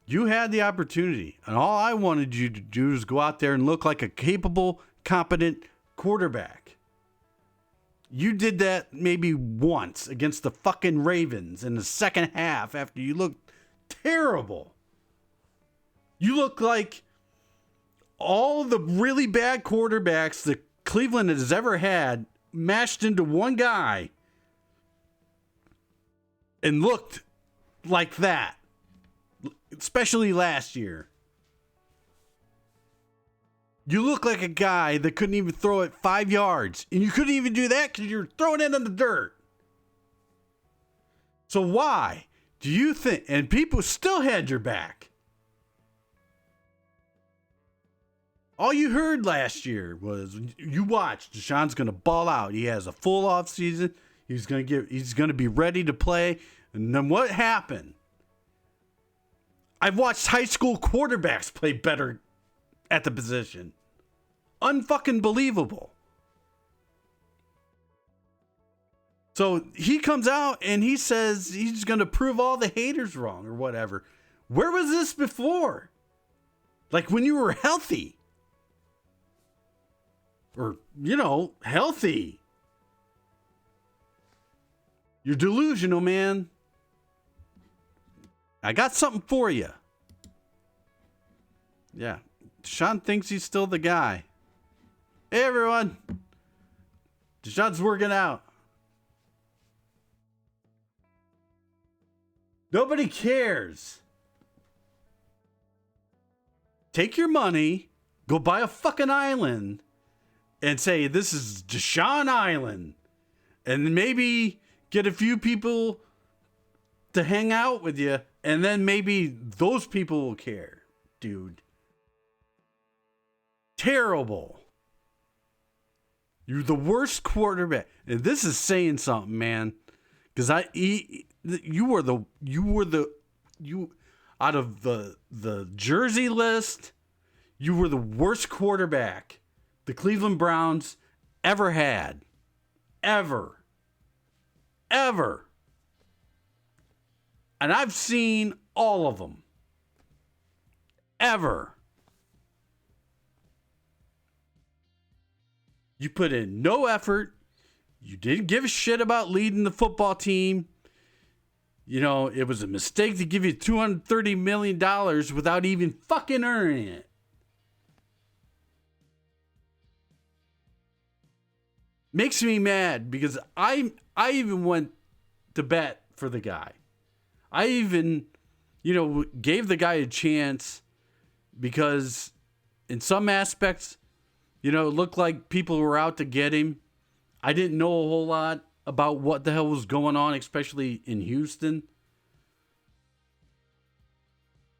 you had the opportunity, and all I wanted you to do is go out there and look like a capable, competent quarterback. You did that maybe once against the fucking Ravens in the second half after you looked terrible. You look like all the really bad quarterbacks that Cleveland has ever had mashed into one guy and looked like that, especially last year. You look like a guy that couldn't even throw it 5 yards. And you couldn't even do that because you're throwing it in the dirt. So why do you think... And people still had your back. All you heard last year was, you watch, Deshaun's going to ball out. He has a full off season. He's going to be ready to play. And then what happened? I've watched high school quarterbacks play better at the position. Unfucking believable. So he comes out and he says he's going to prove all the haters wrong or whatever. Where was this before? Like when you were healthy. Or, healthy. You're delusional, man. I got something for you. Yeah. Deshaun thinks he's still the guy. Hey, everyone. Deshaun's working out. Nobody cares. Take your money, go buy a fucking island, and say, this is Deshaun Island. And maybe get a few people to hang out with you, and then maybe those people will care, dude. Terrible. You're the worst quarterback. And this is saying something, man. Because you out of the jersey list, you were the worst quarterback the Cleveland Browns ever had. Ever. And I've seen all of them. Ever. You put in no effort. You didn't give a shit about leading the football team. You know, it was a mistake to give you $230 million without even fucking earning it. Makes me mad because I even went to bet for the guy. I even, gave the guy a chance because in some aspects, it looked like people were out to get him. I didn't know a whole lot about what the hell was going on, especially in Houston.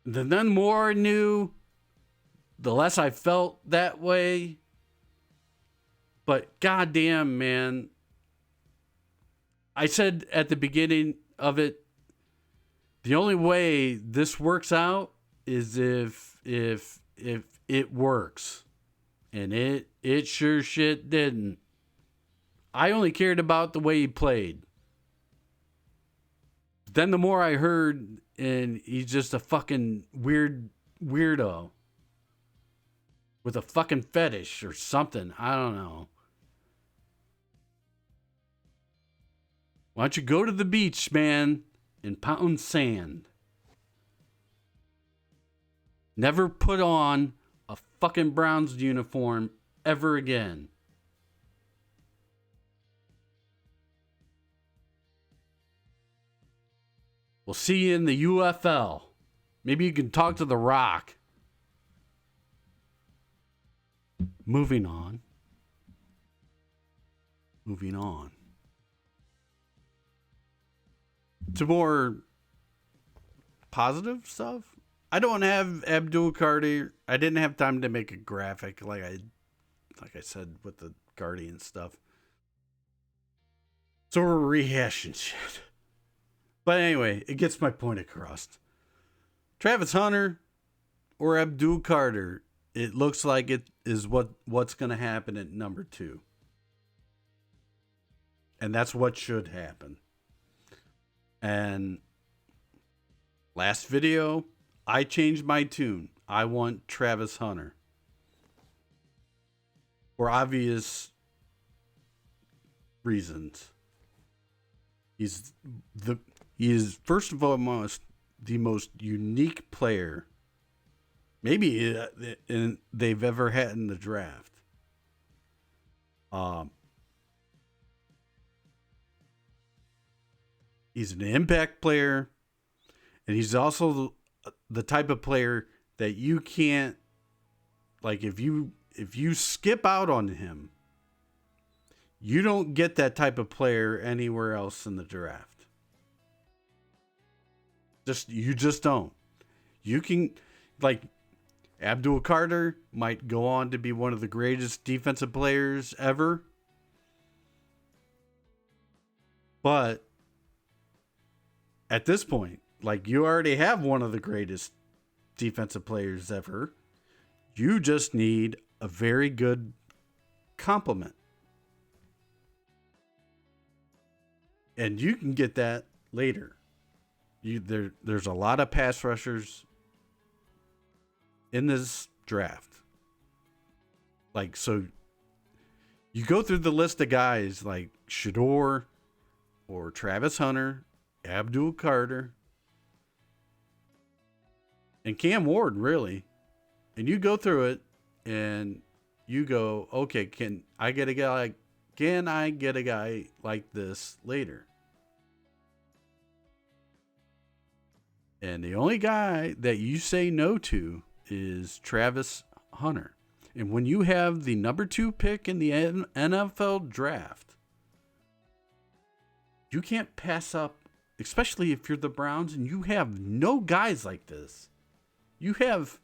The more I knew, the less I felt that way. But goddamn, man. I said at the beginning of it, the only way this works out is if it works. And it sure shit didn't. I only cared about the way he played. Then the more I heard, and he's just a fucking weirdo. With a fucking fetish or something. I don't know. Why don't you go to the beach, man, and pound sand? Never put on a fucking Browns uniform ever again. We'll see you in the UFL. Maybe you can talk to The Rock. Moving on. To more positive stuff. I don't have Abdul Carter. I didn't have time to make a graphic like I said with the Guardian stuff. So we're rehashing shit. But anyway, it gets my point across. Travis Hunter or Abdul Carter, it looks like it is what's going to happen at number 2. And that's what should happen. And last video, I changed my tune. I want Travis Hunter. For obvious reasons. He is first of all the most unique player maybe they've ever had in the draft. He's an impact player, and he's also the type of player that you can't, like, if you skip out on him, you don't get that type of player anywhere else in the draft. You just don't. You can, like, Abdul Carter might go on to be one of the greatest defensive players ever. But at this point, like, you already have one of the greatest defensive players ever. You just need a very good complement. And you can get that later. There's a lot of pass rushers in this draft. Like, so you go through the list of guys like Shador or Travis Hunter, Abdul Carter. and Cam Ward, really. And you go through it and you go, okay, can I get a guy like this later? And the only guy that you say no to is Travis Hunter. And when you have the number 2 pick in the NFL draft, you can't pass up, especially if you're the Browns and you have no guys like this. You have,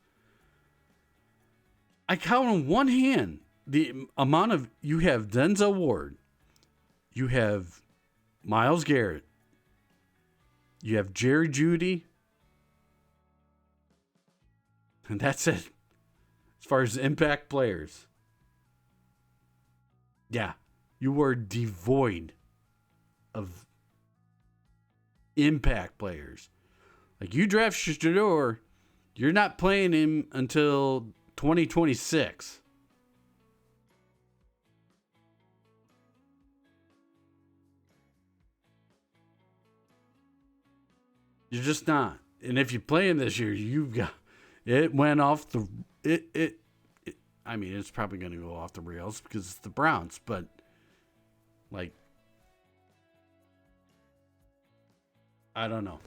I count on one hand the amount of, you have Denzel Ward, you have Myles Garrett, you have Jerry Jeudy, and that's it. As far as impact players. Yeah, you are devoid of impact players. Like, you draft Shador, you're not playing him until 2026. You're just not. And if you play him this year, you've got, it went off the, I mean, it's probably going to go off the rails because it's the Browns, but like, I don't know.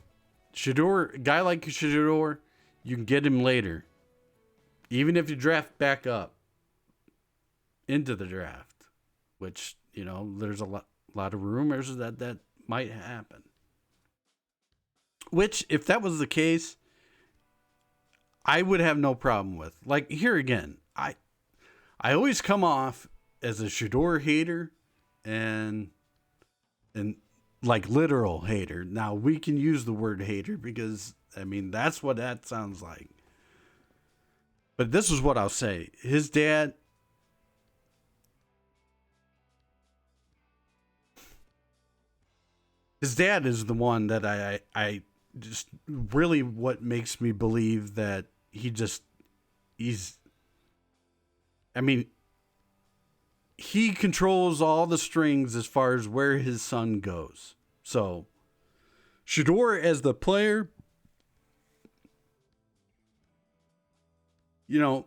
Shador, a guy like Shador, you can get him later. Even if you draft back up into the draft, which, you know, there's a lot of rumors that might happen. Which, if that was the case, I would have no problem with. Like, here again, I always come off as a Shador hater and like literal hater. Now, we can use the word hater because, I mean, that's what that sounds like. But this is what I'll say. His dad, is the one that I just really, what makes me believe that I mean, he controls all the strings as far as where his son goes. So, Shador as the player, you know,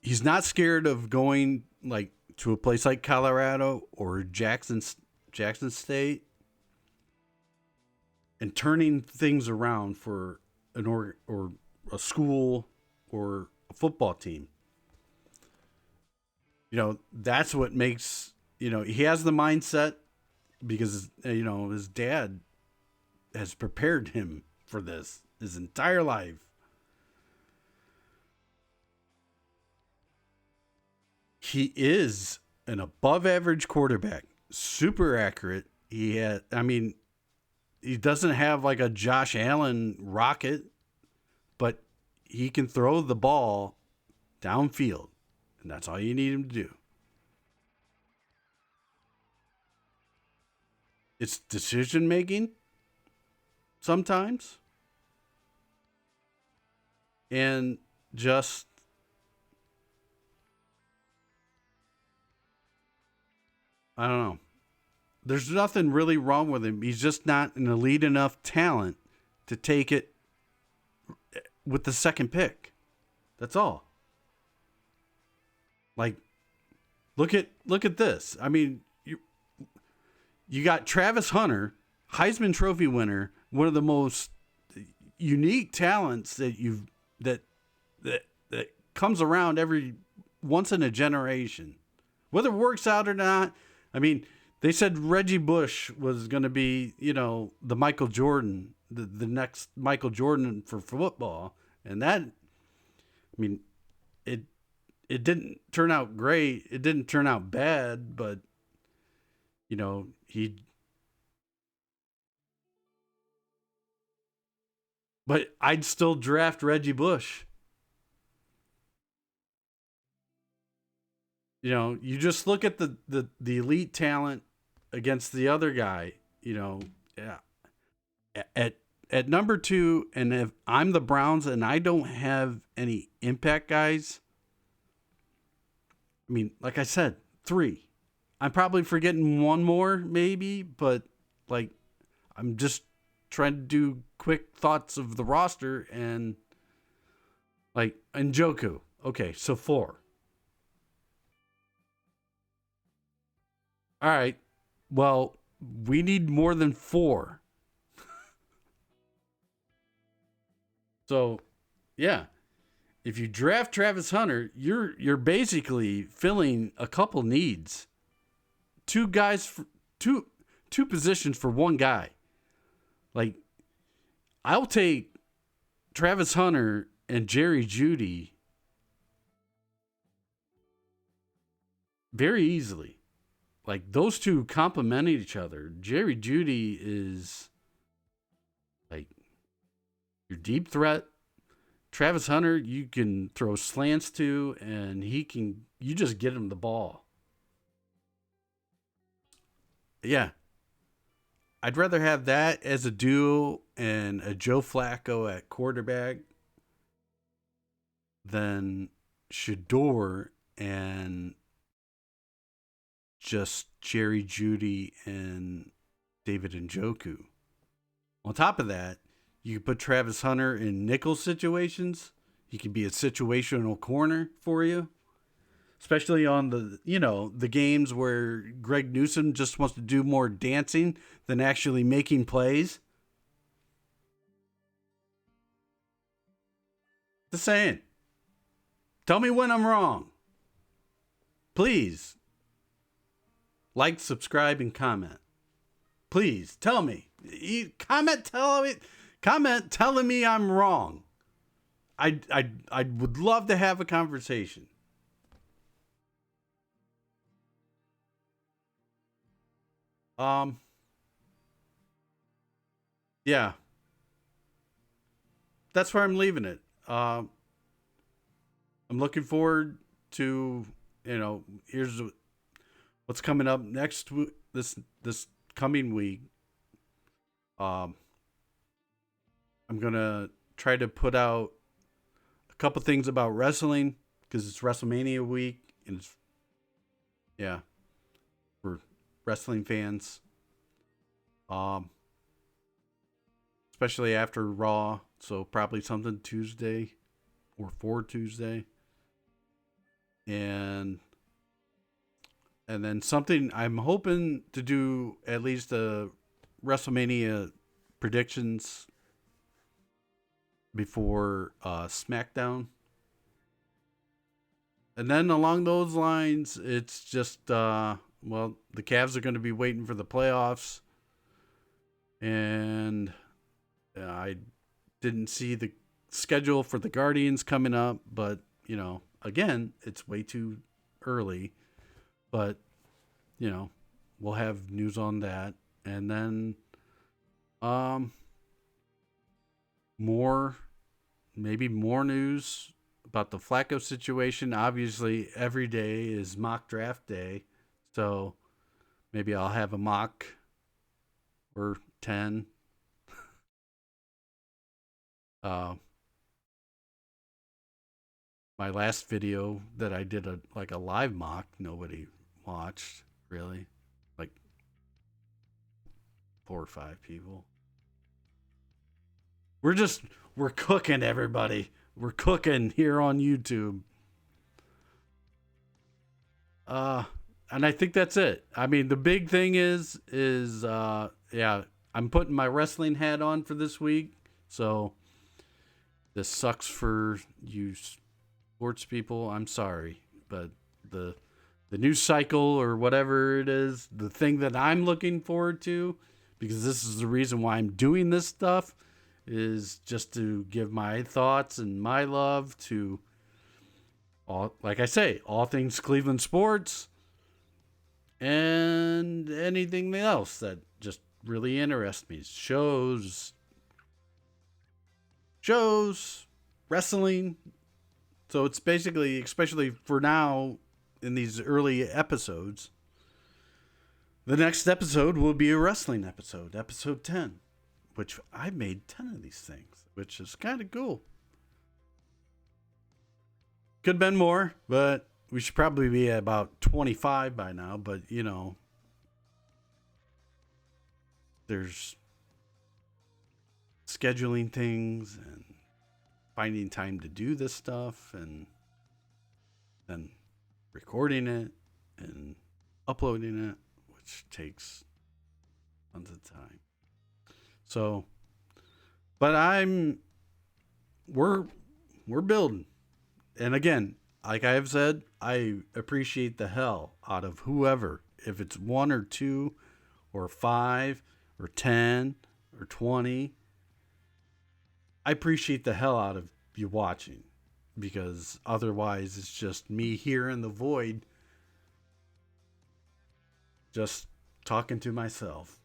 he's not scared of going like to a place like Colorado or Jackson State and turning things around for or a school or a football team. You know, that's what makes, you know, he has the mindset because, you know, his dad has prepared him for this his entire life. He is an above average quarterback, super accurate. He doesn't have like a Josh Allen rocket, but he can throw the ball downfield, and that's all you need him to do. It's decision making sometimes, and just, I don't know. There's nothing really wrong with him. He's just not an elite enough talent to take it with the second pick. That's all. Like, look at this. I mean, you got Travis Hunter, Heisman Trophy winner, one of the most unique talents that comes around every once in a generation. Whether it works out or not, I mean, they said Reggie Bush was going to be, you know, the Michael Jordan, the next Michael Jordan for football. And that, I mean, it didn't turn out great. It didn't turn out bad, but, you know, but I'd still draft Reggie Bush. You know, you just look at the elite talent against the other guy, you know, yeah. At number 2, and if I'm the Browns and I don't have any impact guys, I mean, like I said, 3. I'm probably forgetting one more, maybe, but like, I'm just trying to do quick thoughts of the roster and like Njoku. Okay, so 4. All right. Well, we need more than 4. So, yeah. If you draft Travis Hunter, you're basically filling a couple needs. 2 guys for two positions for 1 guy. Like, I'll take Travis Hunter and Jerry Jeudy very easily. Like, those two complement each other. Jerry Jeudy is like your deep threat. Travis Hunter, you can throw slants to, and you just get him the ball. Yeah. I'd rather have that as a duo and a Joe Flacco at quarterback than Shador and just Jerry Jeudy and David Njoku. On top of that, you can put Travis Hunter in nickel situations. He can be a situational corner for you, especially on the games where Greg Newsome just wants to do more dancing than actually making plays. Just saying. Tell me when I'm wrong. Please. Like, subscribe, and comment. Please tell me. Comment telling me I'm wrong. I would love to have a conversation. Yeah. That's where I'm leaving it. I'm looking forward to, here's what's coming up next this coming week. I'm gonna try to put out a couple things about wrestling because it's WrestleMania week and it's for wrestling fans. Especially after Raw, so probably something Tuesday or for Tuesday, and then something I'm hoping to do at least a WrestleMania predictions before SmackDown. And then along those lines, it's just, the Cavs are going to be waiting for the playoffs. And I didn't see the schedule for the Guardians coming up, but, again, it's way too early. But, we'll have news on that. And then more news about the Flacco situation. Obviously, every day is mock draft day. So maybe I'll have a mock or 10. My last video that I did a live mock, nobody watched, really. Like 4 or 5 people. We're cooking, everybody. We're cooking here on YouTube. And I think that's it. I mean, the big thing is I'm putting my wrestling hat on for this week. So this sucks for you sports people. I'm sorry, but the news cycle or whatever it is, the thing that I'm looking forward to, because this is the reason why I'm doing this stuff, is just to give my thoughts and my love to all, like I say, all things Cleveland sports and anything else that just really interests me. Shows, wrestling. So it's basically, especially for now in these early episodes, the next episode will be a wrestling episode, episode 10. Which I made 10 of these things, which is kind of cool. Could have been more, but we should probably be at about 25 by now. But, there's scheduling things and finding time to do this stuff and then recording it and uploading it, which takes tons of time. So, but we're building. And again, like I have said, I appreciate the hell out of whoever, if it's 1 or 2 or 5 or 10 or 20. I appreciate the hell out of you watching, because otherwise it's just me here in the void just talking to myself,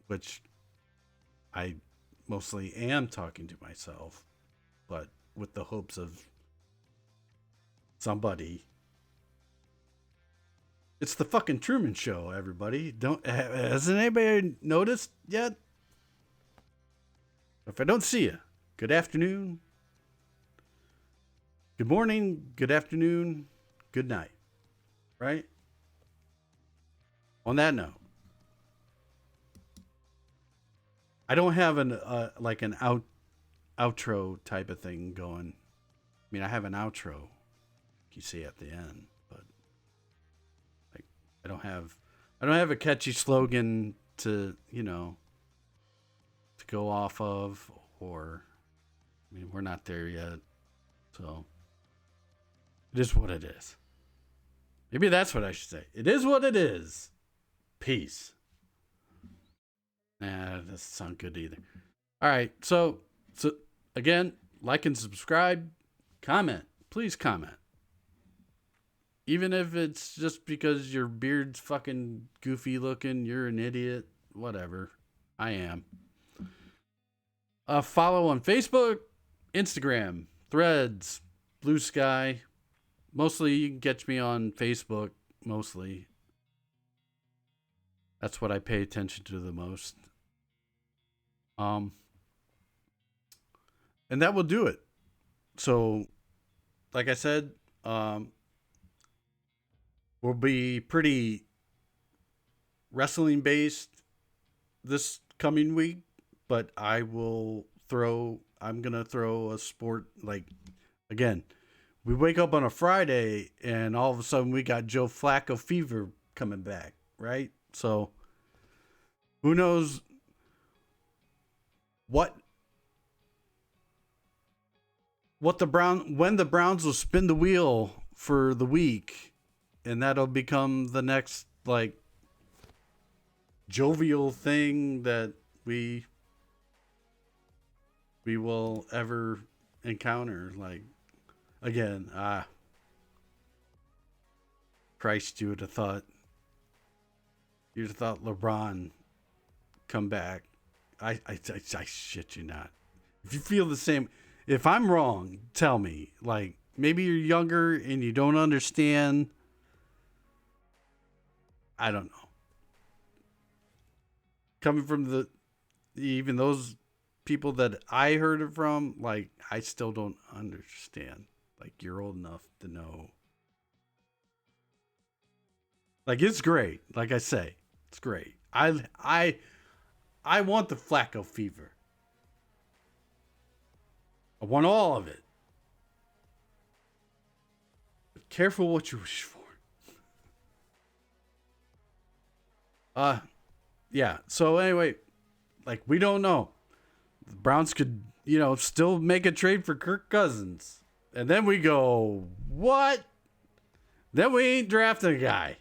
which I mostly am talking to myself, but with the hopes of somebody. It's the fucking Truman Show, everybody. Hasn't anybody noticed yet? If I don't see you, good afternoon, good morning, good afternoon, good night. Right? On that note, I don't have an outro type of thing going. I mean, I have an outro you see at the end, but like I don't have a catchy slogan to go off of, or I mean, we're not there yet, so it is what it is. Maybe that's what I should say. It is what it is. Peace. Nah, that doesn't sound good either. All right, so again, like and subscribe, comment. Please comment. Even if it's just because your beard's fucking goofy looking, you're an idiot, whatever. I am. Follow on Facebook, Instagram, Threads, Blue Sky. Mostly you can catch me on Facebook, mostly. That's what I pay attention to the most. And that will do it. So, like I said, we'll be pretty wrestling based this coming week, but I'm going to throw a sport, like, again, we wake up on a Friday and all of a sudden we got Joe Flacco fever coming back, right? So who knows when the Browns will spin the wheel for the week, and that'll become the next like jovial thing that we will ever encounter. Like, again, Christ, you'd have thought LeBron come back. I shit you not. If you feel the same, if I'm wrong, tell me. Like, maybe you're younger and you don't understand. I don't know. Coming from even those people that I heard it from, like, I still don't understand. Like, you're old enough to know. Like, it's great. Like I say, it's great. I want the Flacco fever. I want all of it. But careful what you wish for. Yeah. So anyway, like, we don't know. The Browns could, still make a trade for Kirk Cousins. And then we go, what? Then we ain't drafting a guy.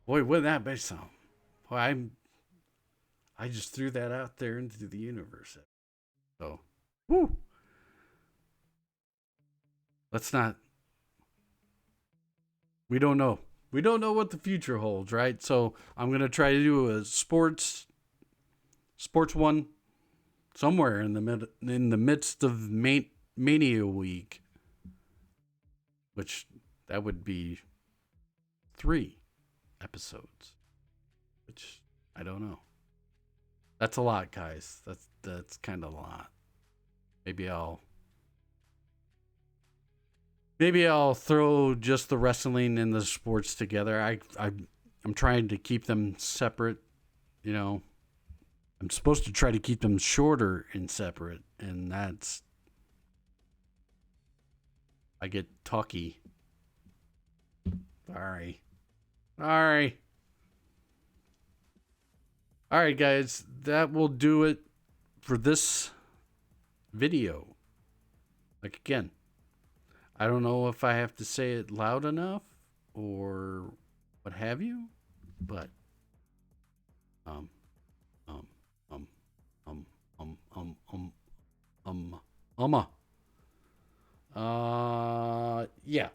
Boy, wouldn't that be something? Boy, I just threw that out there into the universe. So, whoo. We don't know. We don't know what the future holds, right? So I'm going to try to do a sports one somewhere in the midst of Mania week, which that would be 3 episodes, which I don't know. That's a lot, guys. That's kind of a lot. Maybe I'll throw just the wrestling and the sports together. I'm trying to keep them separate, I'm supposed to try to keep them shorter and separate, and I get talky. Sorry. All right, guys, that will do it for this video. Like, again, I don't know if I have to say it loud enough or what have you, but um um um um um um um yeah.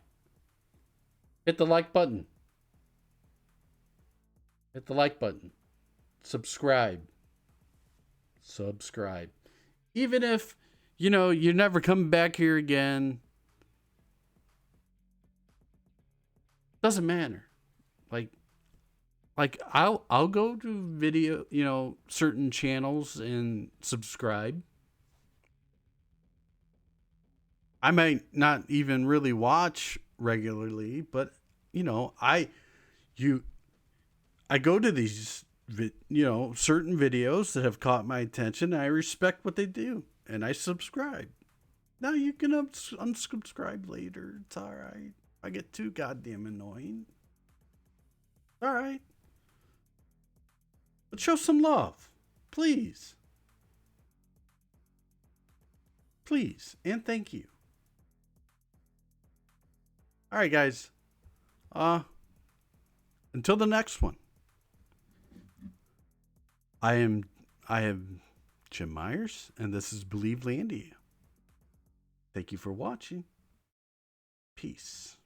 Hit the like button. Hit the like button. Subscribe. Even if you're never coming back here again, doesn't matter. Like I'll go to video, certain channels and subscribe. I might not even really watch regularly, but I you I go to these certain videos that have caught my attention. And I respect what they do, and I subscribe. Now you can unsubscribe later. It's all right. I get too goddamn annoying. All right, but show some love, please, and thank you. All right, guys. Until the next one. I am Jim Myers, and this is Believelandia. Thank you for watching. Peace.